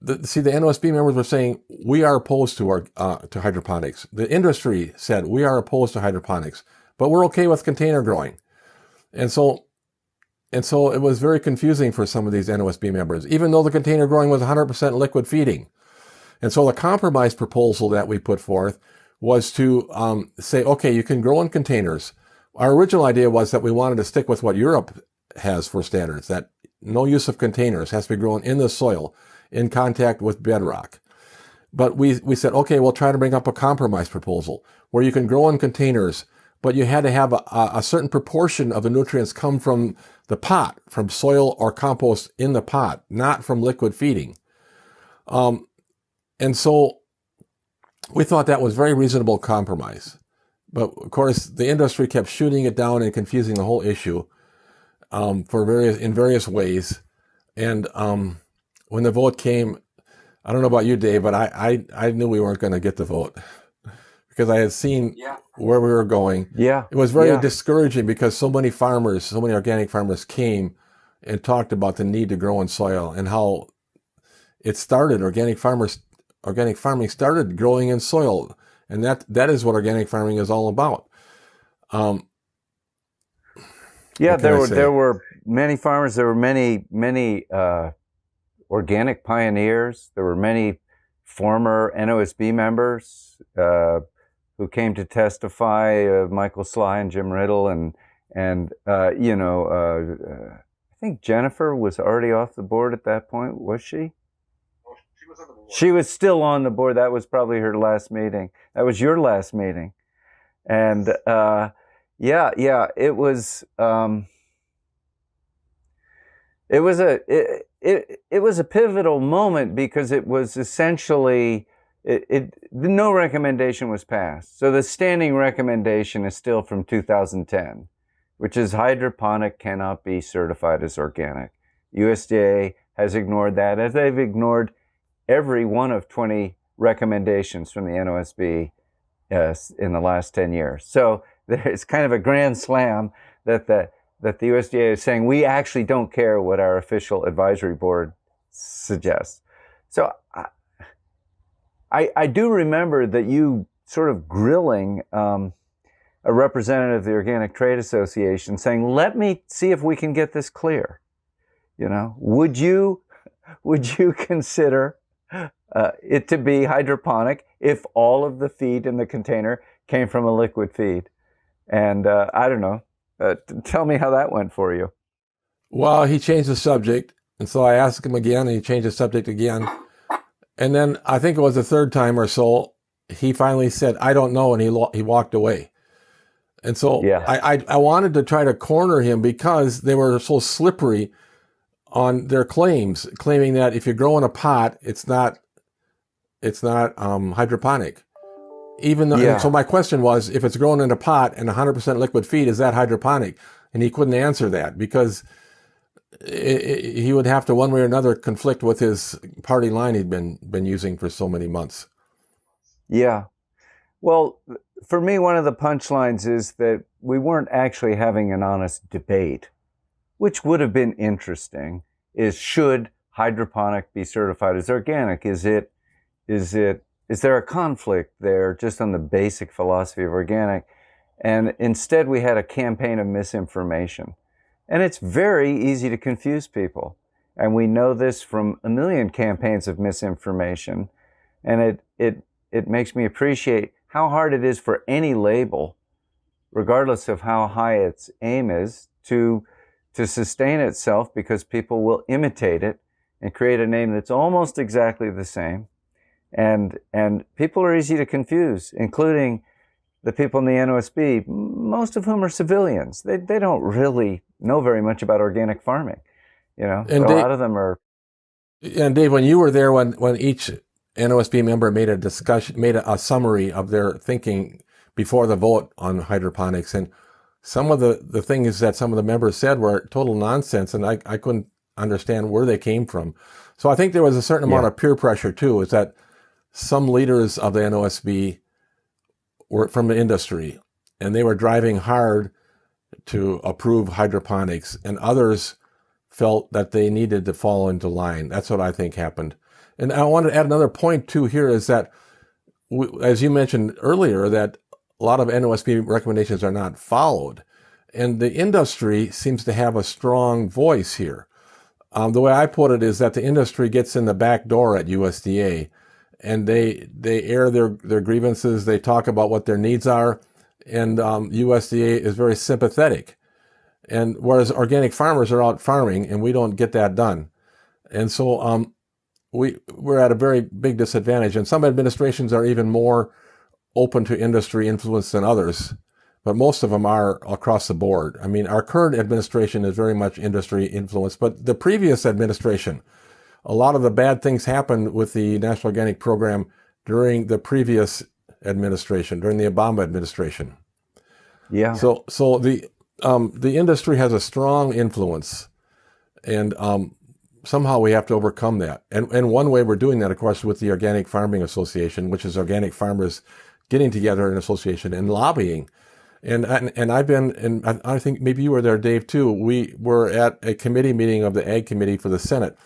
the NOSB members were saying, we are opposed to to hydroponics. The industry said, we are opposed to hydroponics, but we're okay with container growing. And so it was very confusing for some of these NOSB members, even though the container growing was 100% liquid feeding. And so the compromise proposal that we put forth was to say, okay, you can grow in containers. Our original idea was that we wanted to stick with what Europe has for standards, that no use of containers, has to be grown in the soil, in contact with bedrock. But we said, okay, we'll try to bring up a compromise proposal where you can grow in containers, but you had to have a certain proportion of the nutrients come from the pot, from soil or compost in the pot, not from liquid feeding. And so we thought that was very reasonable compromise. But of course, the industry kept shooting it down and confusing the whole issue in various ways. And when the vote came, I don't know about you, Dave, but I knew we weren't going to get the vote because I had seen where we were going. Yeah. It was very discouraging because so many organic farmers came and talked about the need to grow in soil and how it started. Organic farming started growing in soil. And that is what organic farming is all about. There were many farmers. There were many organic pioneers. There were many former NOSB members who came to testify. Michael Sly and Jim Riddle, and I think Jennifer was already off the board at that point. Was she? She was still on the board. That was probably her last meeting. That was your last meeting. And it was it was a pivotal moment because it was essentially no recommendation was passed. So the standing recommendation is still from 2010, which is hydroponic cannot be certified as organic. USDA has ignored that, as they've ignored every one of 20 recommendations from the NOSB in the last 10 years. So it's kind of a grand slam that the USDA is saying, we actually don't care what our official advisory board suggests. So I do remember that you sort of grilling a representative of the Organic Trade Association saying, let me see if we can get this clear. Would you consider it to be hydroponic if all of the feed in the container came from a liquid feed? And I don't know. Tell me how that went for you. Well, he changed the subject. And so I asked him again, and he changed the subject again. And then I think it was the third time or so, he finally said, I don't know. And he walked away. And so I wanted to try to corner him because they were so slippery on their claiming that if you grow in a pot, it's not hydroponic. Even though, so my question was, if it's grown in a pot and 100% liquid feed, is that hydroponic? And he couldn't answer that because he would have to one way or another conflict with his party line he'd been using for so many months. Yeah. Well, for me, one of the punchlines is that we weren't actually having an honest debate, which would have been interesting, is should hydroponic be certified as organic? Is there a conflict there just on the basic philosophy of organic? And instead we had a campaign of misinformation. And it's very easy to confuse people. And we know this from a million campaigns of misinformation. And it makes me appreciate how hard it is for any label, regardless of how high its aim is, to sustain itself, because people will imitate it and create a name that's almost exactly the same. And people are easy to confuse, including the people in the NOSB, most of whom are civilians. They don't really know very much about organic farming. And a lot of them are. And Dave, when you were there, when each NOSB member made a summary of their thinking before the vote on hydroponics, and some of the things that some of the members said were total nonsense, and I couldn't understand where they came from. So I think there was a certain amount of peer pressure too, is that some leaders of the NOSB were from the industry, and they were driving hard to approve hydroponics, and others felt that they needed to fall into line. That's what I think happened. And I want to add another point too here is that, as you mentioned earlier, that a lot of NOSB recommendations are not followed. And the industry seems to have a strong voice here. The way I put it is that the industry gets in the back door at USDA, and they air their grievances. They talk about what their needs are, and USDA is very sympathetic. And whereas organic farmers are out farming, and we don't get that done. And so we're at a very big disadvantage. And some administrations are even more open to industry influence than others, but most of them are across the board. I mean, our current administration is very much industry influenced, but the previous administration, a lot of the bad things happened with the National Organic Program during the previous administration, during the Obama administration. Yeah. So the industry has a strong influence, and somehow we have to overcome that. And one way we're doing that, of course, with the Organic Farming Association, which is organic farmers getting together in an association and lobbying. And I've been, and I think maybe you were there, Dave, too. We were at a committee meeting of the Ag Committee for the Senate,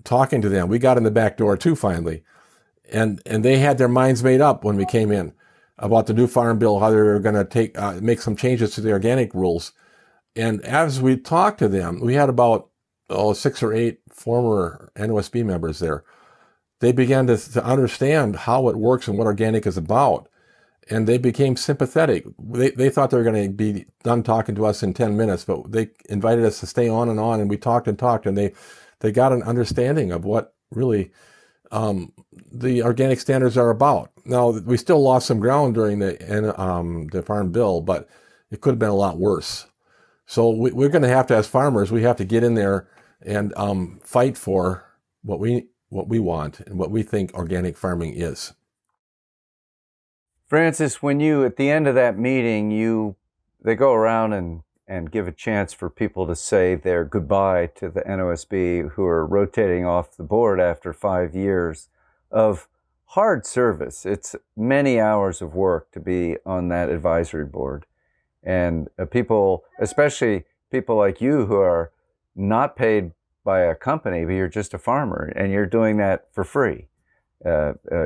talking to them. We got in the back door too, finally. And they had their minds made up when we came in about the new farm bill, how they were going to make some changes to the organic rules. And as we talked to them, we had about 6 or 8 former NOSB members there. They began to understand how it works and what organic is about. And they became sympathetic. They thought they were going to be done talking to us in 10 minutes, but they invited us to stay on, and we talked, and they got an understanding of what really the organic standards are about. Now, we still lost some ground during the Farm Bill, but it could have been a lot worse. So we're going to have to, as farmers, we have to get in there and fight for what we want and what we think organic farming is. Francis, when you, at the end of that meeting, they go around and give a chance for people to say their goodbye to the NOSB who are rotating off the board after 5 years of hard service. It's many hours of work to be on that advisory board. And people, especially people like you who are not paid by a company, but you're just a farmer and you're doing that for free.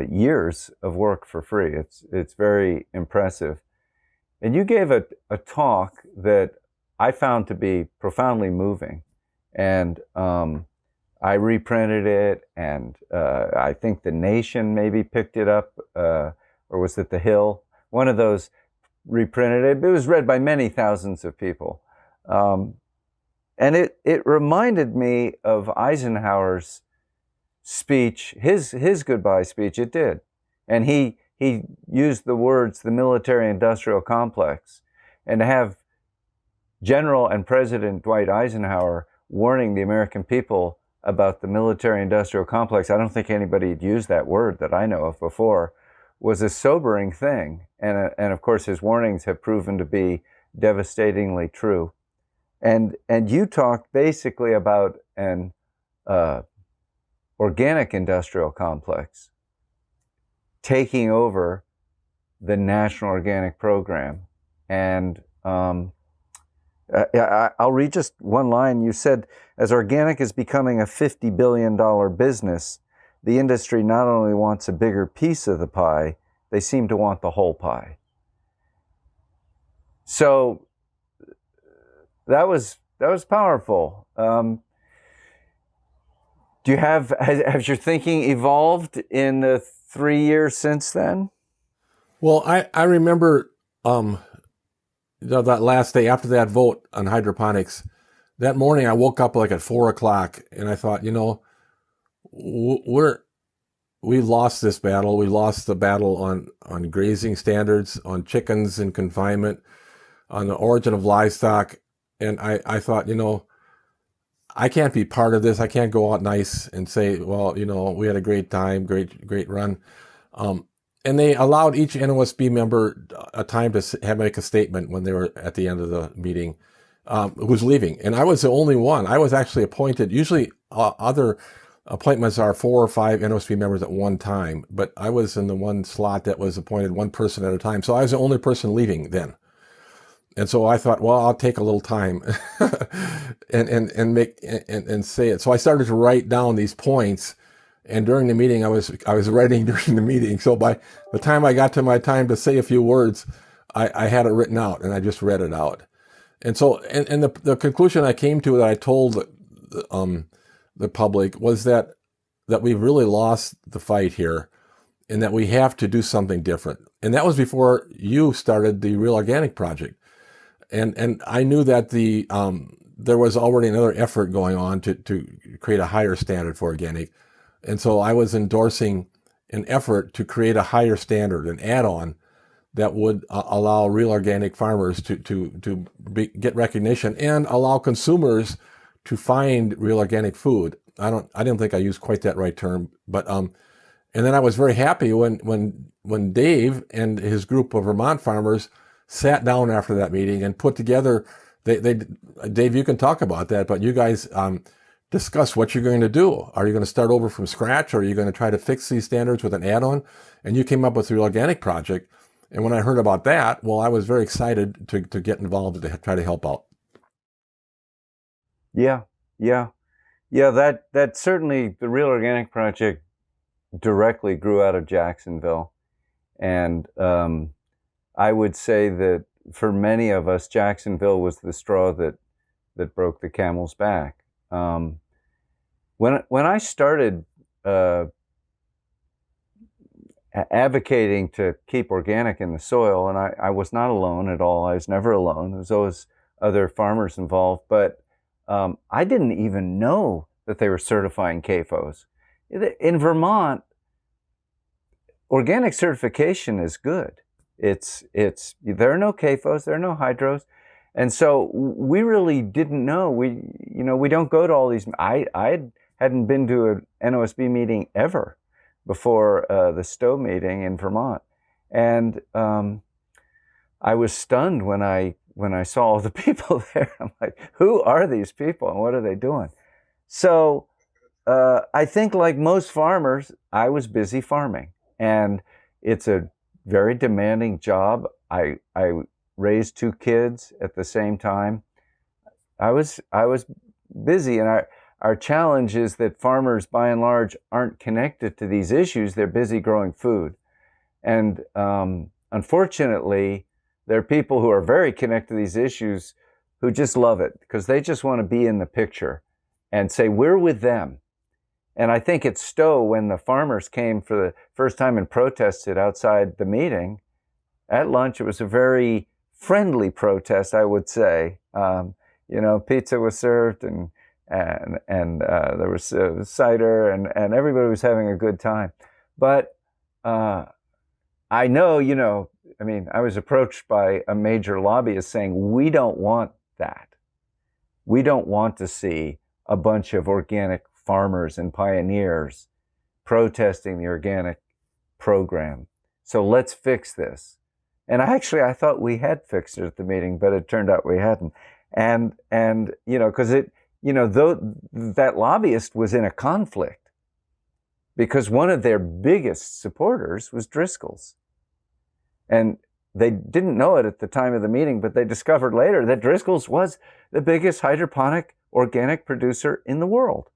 Years of work for free. It's very impressive. And you gave a talk that I found to be profoundly moving. And I reprinted it, and I think The Nation maybe picked it up, or was it The Hill? One of those reprinted it. It was read by many thousands of people. And it reminded me of Eisenhower's speech, his goodbye speech. It did. And he used the words, the military-industrial complex. And to have General and President Dwight Eisenhower warning the American people about the military-industrial complex, I don't think anybody had used that word that I know of before, was a sobering thing. And of course, his warnings have proven to be devastatingly true. And you talked basically about an organic industrial complex taking over the National Organic Program. And I'll read just one line. You said, as organic is becoming a $50 billion business, the industry not only wants a bigger piece of the pie, they seem to want the whole pie. So that was powerful. Has your thinking evolved in the 3 years since then? Well, I remember that last day after that vote on hydroponics. That morning, I woke up like at 4 o'clock, and I thought, we lost this battle. We lost the battle on grazing standards, on chickens and confinement, on the origin of livestock. And I thought, I can't be part of this. I can't go out nice and say, well, we had a great time, great run. And they allowed each NOSB member a time to make a statement when they were at the end of the meeting, who's leaving. And I was the only one. I was actually appointed. Usually other appointments are 4 or 5 Nosb members at one time, but I was in the one slot that was appointed one person at a time. So I was the only person leaving then. And so I thought, well, I'll take a little time and say it. So I started to write down these points, and during the meeting, I was writing during the meeting. So by the time I got to my time to say a few words, I had it written out, and I just read it out. And so, and the conclusion I came to that I told the public was that we've really lost the fight here, and that we have to do something different. And that was before you started the Real Organic Project. And I knew that there was already another effort going on to create a higher standard for organic. And so I was endorsing an effort to create a higher standard, an add-on that would allow real organic farmers to get recognition and allow consumers to find real organic food. I didn't think I used quite that right term, but and then I was very happy when Dave and his group of Vermont farmers sat down after that meeting and put together. Dave, you can talk about that, but you guys discuss what you're going to do. Are you going to start over from scratch, or are you going to try to fix these standards with an add-on? And you came up with the Real Organic Project. And when I heard about that, well, I was very excited to get involved to try to help out. Yeah. That certainly, the Real Organic Project directly grew out of Jacksonville, and I would say that for many of us, Jacksonville was the straw that broke the camel's back. When I started advocating to keep organic in the soil, and I was not alone at all. I was never alone. There was always other farmers involved, but I didn't even know that they were certifying CAFOs. In Vermont, organic certification is good. There are no CAFOs, there are no hydros. And so we really didn't know. We don't go to all these. I hadn't been to an Nosb meeting ever before the Stowe meeting in Vermont. And I was stunned when I saw all the people there. I'm like, who are these people and what are they doing? So I think, like most farmers, I was busy farming, and it's a very demanding job. I raised 2 kids at the same time. I was busy, and our challenge is that farmers, by and large, aren't connected to these issues. They're busy growing food. And unfortunately, there are people who are very connected to these issues who just love it because they just want to be in the picture and say, we're with them. And I think at Stowe, when the farmers came for the first time and protested outside the meeting, at lunch, it was a very friendly protest, I would say. Pizza was served, and there was cider, and everybody was having a good time. But I know, I was approached by a major lobbyist saying, we don't want that. We don't want to see a bunch of organic farmers and pioneers protesting the organic program. So let's fix this. And I thought we had fixed it at the meeting, but it turned out we hadn't. And because that lobbyist was in a conflict because one of their biggest supporters was Driscoll's. And they didn't know it at the time of the meeting, but they discovered later that Driscoll's was the biggest hydroponic organic producer in the world.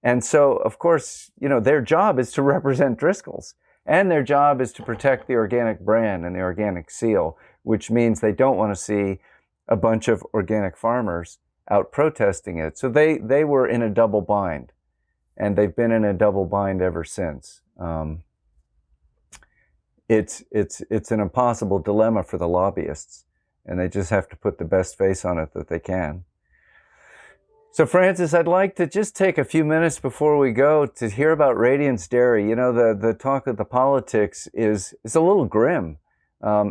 And so, of course, their job is to represent Driscoll's, and their job is to protect the organic brand and the organic seal, which means they don't want to see a bunch of organic farmers out protesting it. So they were in a double bind, and they've been in a double bind ever since. It's an impossible dilemma for the lobbyists, and they just have to put the best face on it that they can. So, Francis, I'd like to just take a few minutes before we go to hear about Radiance Dairy. The talk of the politics is a little grim.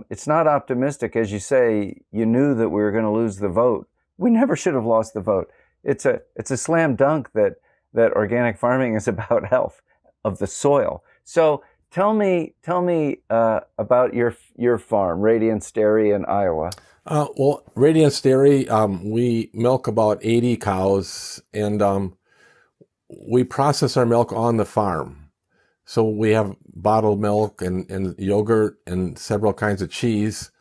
It's not optimistic. As you say, you knew that we were going to lose the vote. We never should have lost the vote. It's a slam dunk that organic farming is about health of the soil. So tell me about your farm, Radiance Dairy in Iowa. Well, Radiance Dairy, we milk about 80 cows, and we process our milk on the farm. So we have bottled milk and yogurt and several kinds of cheese,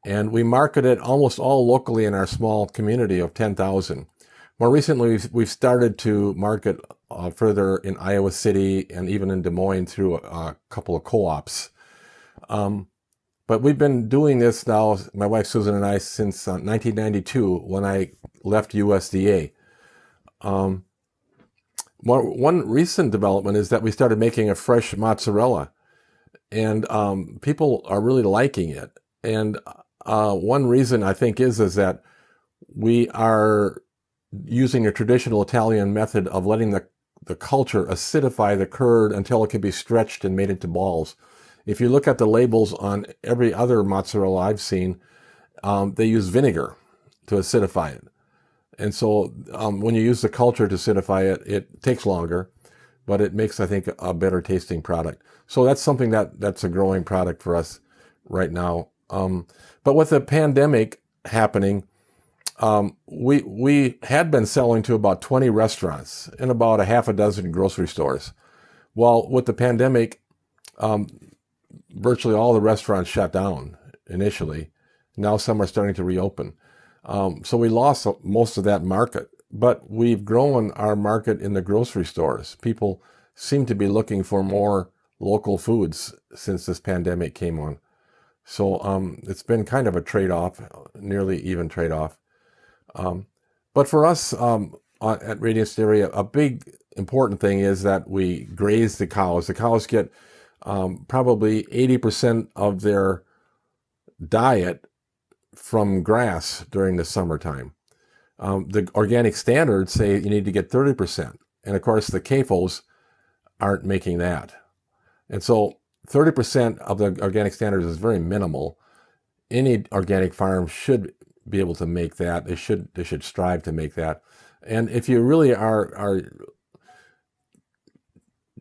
and we market it almost all locally in our small community of 10,000. More recently, we've started to market further in Iowa City and even in Des Moines through a couple of co-ops. But we've been doing this now, my wife Susan and I, since 1992 when I left USDA. One recent development is that we started making a fresh mozzarella, and people are really liking it. And one reason I think is that we are using a traditional Italian method of letting the culture acidify the curd until it can be stretched and made into balls. If you look at the labels on every other mozzarella I've seen, they use vinegar to acidify it. And so when you use the culture to acidify it, it takes longer, but it makes, I think, a better tasting product. So that's something that's a growing product for us right now. But with the pandemic happening, we had been selling to about 20 restaurants and about a half a dozen grocery stores. Well, with the pandemic, virtually all the restaurants shut down initially. Now some are starting to reopen. So we lost most of that market, but we've grown our market in the grocery stores. People seem to be looking for more local foods since this pandemic came on. So it's been kind of a trade-off, nearly even trade-off. But for us at Radiance Dairy, a big important thing is that we graze the cows. The cows get probably 80% of their diet from grass during the summertime. The organic standards say you need to get 30%. And of course, the CAFOs aren't making that. And so 30% of the organic standards is very minimal. Any organic farm should be able to make that. They should strive to make that. And if you really are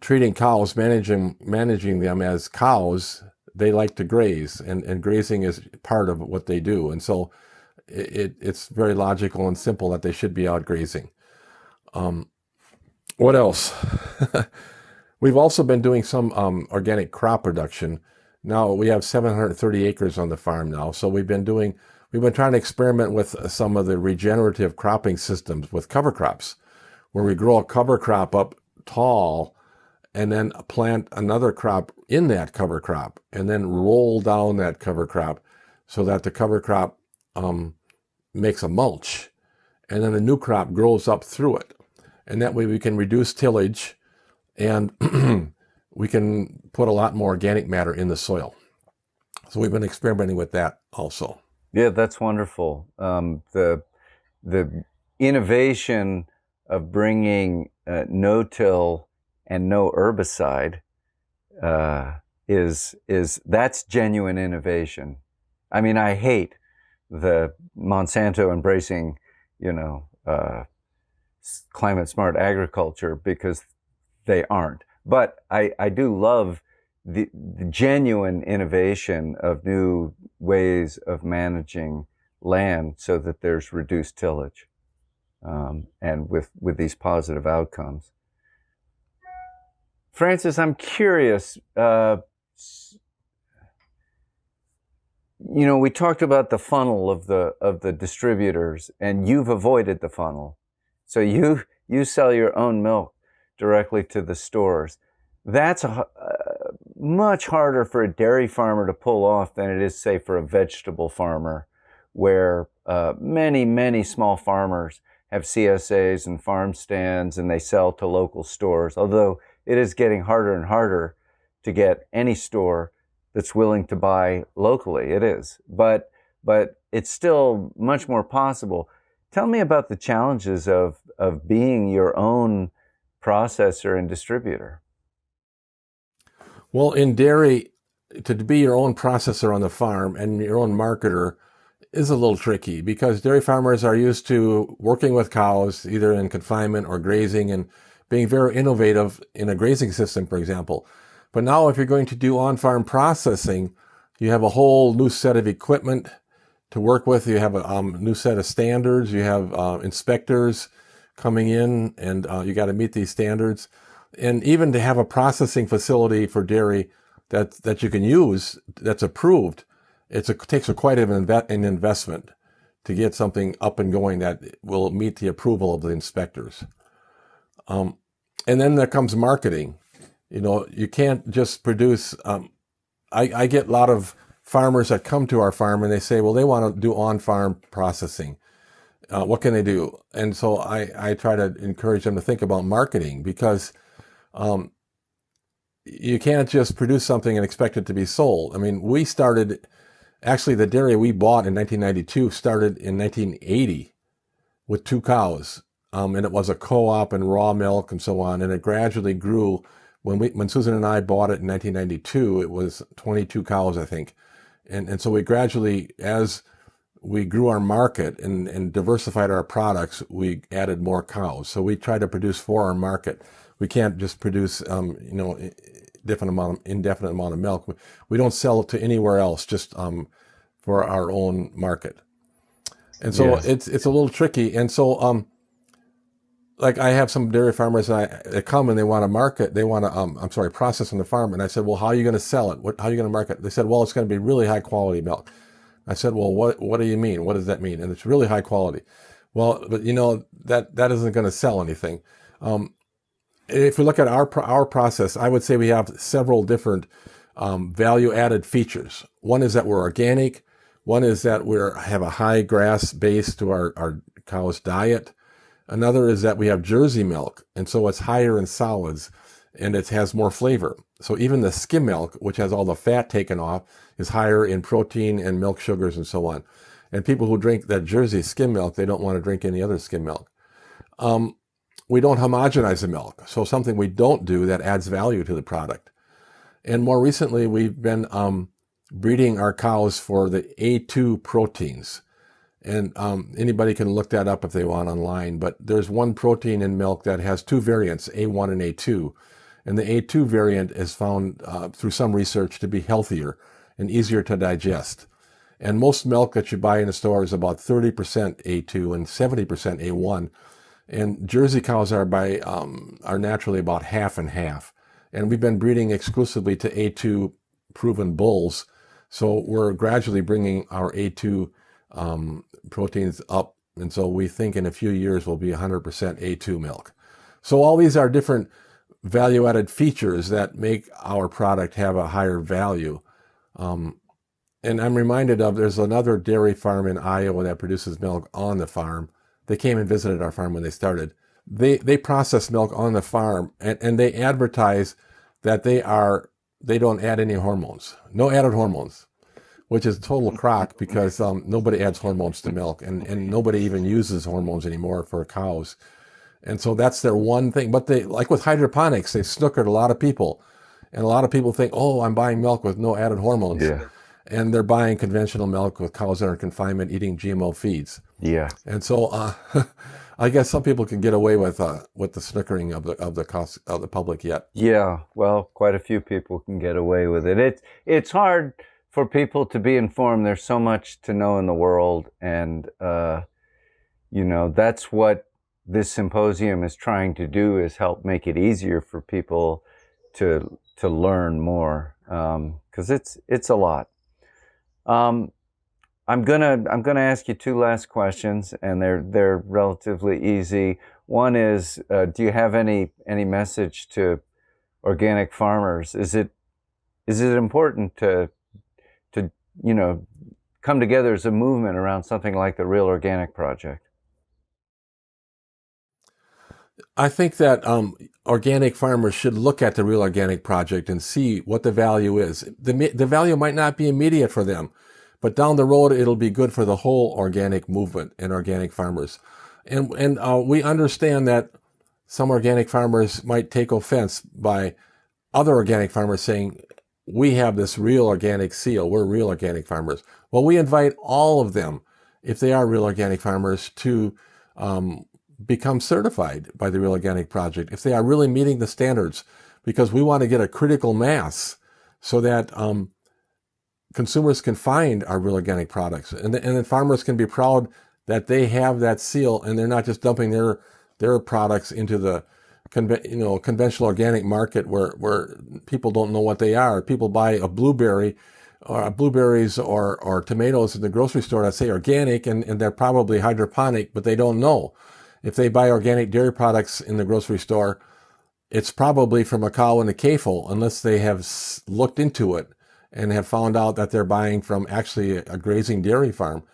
treating cows, managing them as cows, they like to graze, and grazing is part of what they do. And so it's very logical and simple that they should be out grazing. What else? We've also been doing some organic crop production. Now we have 730 acres on the farm now. So we've been trying to experiment with some of the regenerative cropping systems with cover crops, where we grow a cover crop up tall and then plant another crop in that cover crop and then roll down that cover crop so that the cover crop makes a mulch, and then the new crop grows up through it. And that way we can reduce tillage, and we can put a lot more organic matter in the soil. So we've been experimenting with that also. Yeah, that's wonderful. The innovation of bringing no-till and no herbicide that's genuine innovation. I mean, I hate the Monsanto embracing, climate smart agriculture, because they aren't. But I do love the genuine innovation of new ways of managing land so that there's reduced tillage, and with these positive outcomes. Francis, I'm curious, we talked about the funnel of the distributors, and you've avoided the funnel. So you sell your own milk directly to the stores. That's much harder for a dairy farmer to pull off than it is, say, for a vegetable farmer, where many, many small farmers have CSAs and farm stands, and they sell to local stores, although it is getting harder and harder to get any store that's willing to buy locally. It is, but it's still much more possible. Tell me about the challenges of being your own processor and distributor. Well, in dairy, to be your own processor on the farm and your own marketer is a little tricky, because dairy farmers are used to working with cows, either in confinement or grazing, and being very innovative in a grazing system, for example. But now if you're going to do on-farm processing, you have a whole new set of equipment to work with. You have a new set of standards. You have inspectors coming in, and you got to meet these standards. And even to have a processing facility for dairy that you can use, that's approved, takes quite an investment to get something up and going that will meet the approval of the inspectors. And then there comes marketing. You can't just produce. I get a lot of farmers that come to our farm and they say, well, they want to do on-farm processing. What can they do? And so I try to encourage them to think about marketing, because you can't just produce something and expect it to be sold. I mean, actually the dairy we bought in 1992 started in 1980 with 2 cows. And it was a co-op and raw milk and so on. And it gradually grew. When Susan and I bought it in 1992, it was 22 cows, I think. And so we gradually, as we grew our market and diversified our products, we added more cows. So we try to produce for our market. We can't just produce, indefinite amount of milk. We don't sell it to anywhere else, just for our own market. And so it's a little tricky. And so, like I have some dairy farmers that come and they want to market, they want to, process on the farm. And I said, well, how are you going to sell it? How are you going to market? They said, well, it's going to be really high quality milk. I said, well, what do you mean? What does that mean? And it's really high quality. Well, but that isn't going to sell anything. If we look at our process, I would say we have several different value added features. One is that we're organic. One is that we have a high grass base to our cow's diet. Another is that we have Jersey milk, and so it's higher in solids, and it has more flavor. So even the skim milk, which has all the fat taken off, is higher in protein and milk sugars and so on. And people who drink that Jersey skim milk, they don't want to drink any other skim milk. We don't homogenize the milk, so something we don't do that adds value to the product. And more recently, we've been breeding our cows for the A2 proteins. And anybody can look that up if they want online, but there's one protein in milk that has 2 variants, A1 and A2. And the A2 variant is found through some research to be healthier and easier to digest. And most milk that you buy in the store is about 30% A2 and 70% A1. And Jersey cows are naturally about half and half. And we've been breeding exclusively to A2 proven bulls. So we're gradually bringing our A2 proteins up. And so we think in a few years we'll be 100% A2 milk. So all these are different value added features that make our product have a higher value. And I'm reminded there's another dairy farm in Iowa that produces milk on the farm. They came and visited our farm when they started. They process milk on the farm, and they advertise that they don't add any hormones, no added hormones, which is a total crock, because nobody adds hormones to milk, and nobody even uses hormones anymore for cows. And so that's their one thing. But like with hydroponics, they snookered a lot of people. And a lot of people think, oh, I'm buying milk with no added hormones. Yeah. And they're buying conventional milk with cows that are in confinement eating GMO feeds. Yeah. And so I guess some people can get away with the snookering of the public yet. Yeah. Well, quite a few people can get away with it. It's hard for people to be informed. There's so much to know in the world. And, that's what this symposium is trying to do, is help make it easier for people to learn more. 'Cause it's a lot. I'm gonna ask you 2 last questions, and they're relatively easy. One is, do you have any message to organic farmers? Is it important to come together as a movement around something like the Real Organic Project? I think that organic farmers should look at the Real Organic Project and see what the value is. The value might not be immediate for them, but down the road, it'll be good for the whole organic movement and organic farmers. And we understand that some organic farmers might take offense by other organic farmers saying, we have this Real Organic seal, we're real organic farmers. Well, we invite all of them, if they are real organic farmers, to become certified by the Real Organic Project, if they are really meeting the standards, because we want to get a critical mass so that consumers can find our real organic products, and then farmers can be proud that they have that seal, and they're not just dumping their their products into the conventional organic market where people don't know what they are. People buy a blueberries or tomatoes in the grocery store that say organic, and they're probably hydroponic, but they don't know. If they buy organic dairy products in the grocery store, it's probably from a cow in a CAFO, unless they have looked into it and have found out that they're buying from actually a grazing dairy farm.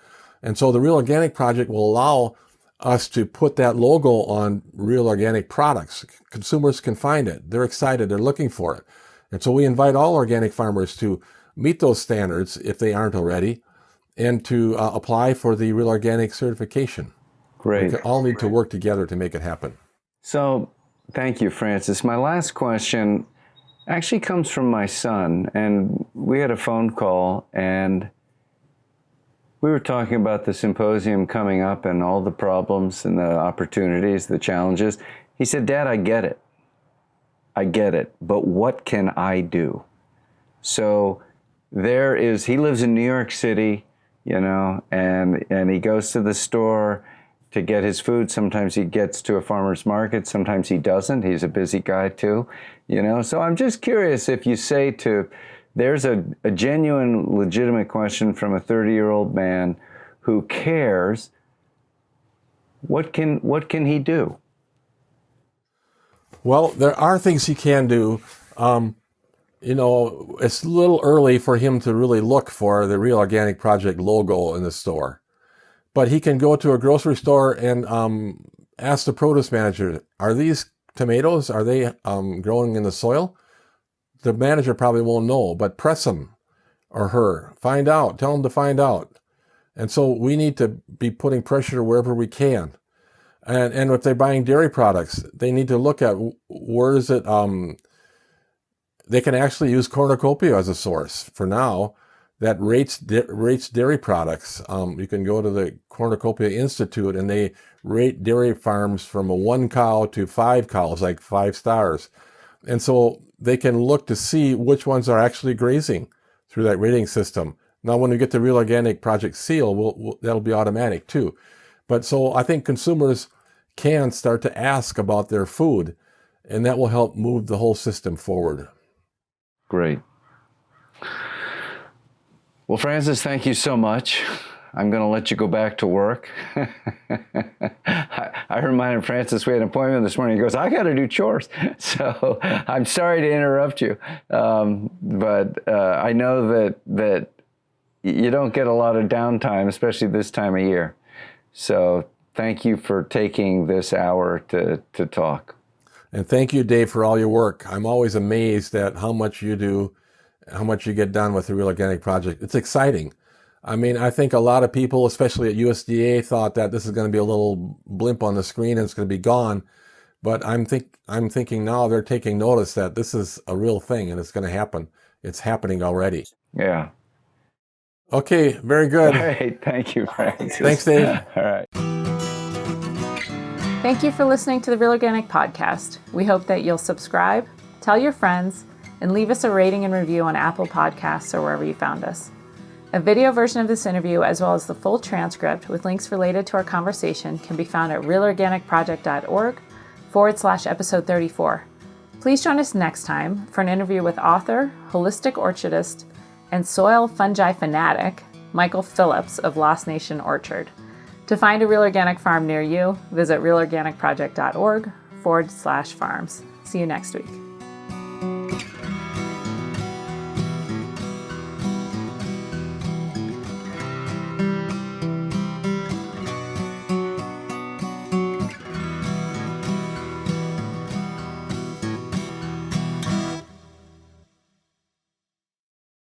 And so the Real Organic Project will allow us to put that logo on real organic products. Consumers can find it. They're excited. They're looking for it. And so we invite all organic farmers to meet those standards if they aren't already, and to apply for the Real Organic certification. Great. We all need to work together to make it happen. So thank you, Francis. My last question actually comes from my son, and we had a phone call, and we were talking about the symposium coming up and all the problems and the opportunities, the challenges. He said, "Dad, I get it. I get it, but what can I do?" So he lives in New York City, and he goes to the store to get his food. Sometimes he gets to a farmer's market, sometimes he doesn't. He's a busy guy too, So I'm just curious if you say there's a genuine, legitimate question from a 30-year-old man who cares, what can he do? Well, there are things he can do. It's a little early for him to really look for the Real Organic Project logo in the store. But he can go to a grocery store and ask the produce manager, are these tomatoes, are they growing in the soil? The manager probably won't know, but press him or her. Find out. Tell them to find out. And so we need to be putting pressure wherever we can. And if they're buying dairy products, they need to look at where is it. They can actually use cornucopia as a source for now that rates dairy products. You can go to the Cornucopia Institute, and they rate dairy farms from a 1 cow to 5 cows, like 5 stars. And so they can look to see which ones are actually grazing through that rating system. Now, when we get the Real Organic Project seal, that'll be automatic too. But so I think consumers can start to ask about their food, and that will help move the whole system forward. Great. Well, Francis, thank you so much. I'm going to let you go back to work. I reminded Francis we had an appointment this morning. He goes, "I got to do chores." So I'm sorry to interrupt you. But I know that you don't get a lot of downtime, especially this time of year. So thank you for taking this hour to talk. And thank you, Dave, for all your work. I'm always amazed at how much you do, how much you get done with the Real Organic Project. It's exciting. I mean, I think a lot of people, especially at USDA, thought that this is going to be a little blimp on the screen and it's going to be gone. But I'm thinking now they're taking notice that this is a real thing and it's going to happen. It's happening already. Yeah. Okay, very good. All right. Thank you, Francis. Thanks, Dave. All right. Thank you for listening to the Real Organic Podcast. We hope that you'll subscribe, tell your friends, and leave us a rating and review on Apple Podcasts or wherever you found us. A video version of this interview, as well as the full transcript with links related to our conversation, can be found at realorganicproject.org/episode 34. Please join us next time for an interview with author, holistic orchardist, and soil fungi fanatic, Michael Phillips of Lost Nation Orchard. To find a Real Organic farm near you, visit realorganicproject.org/farms. See you next week.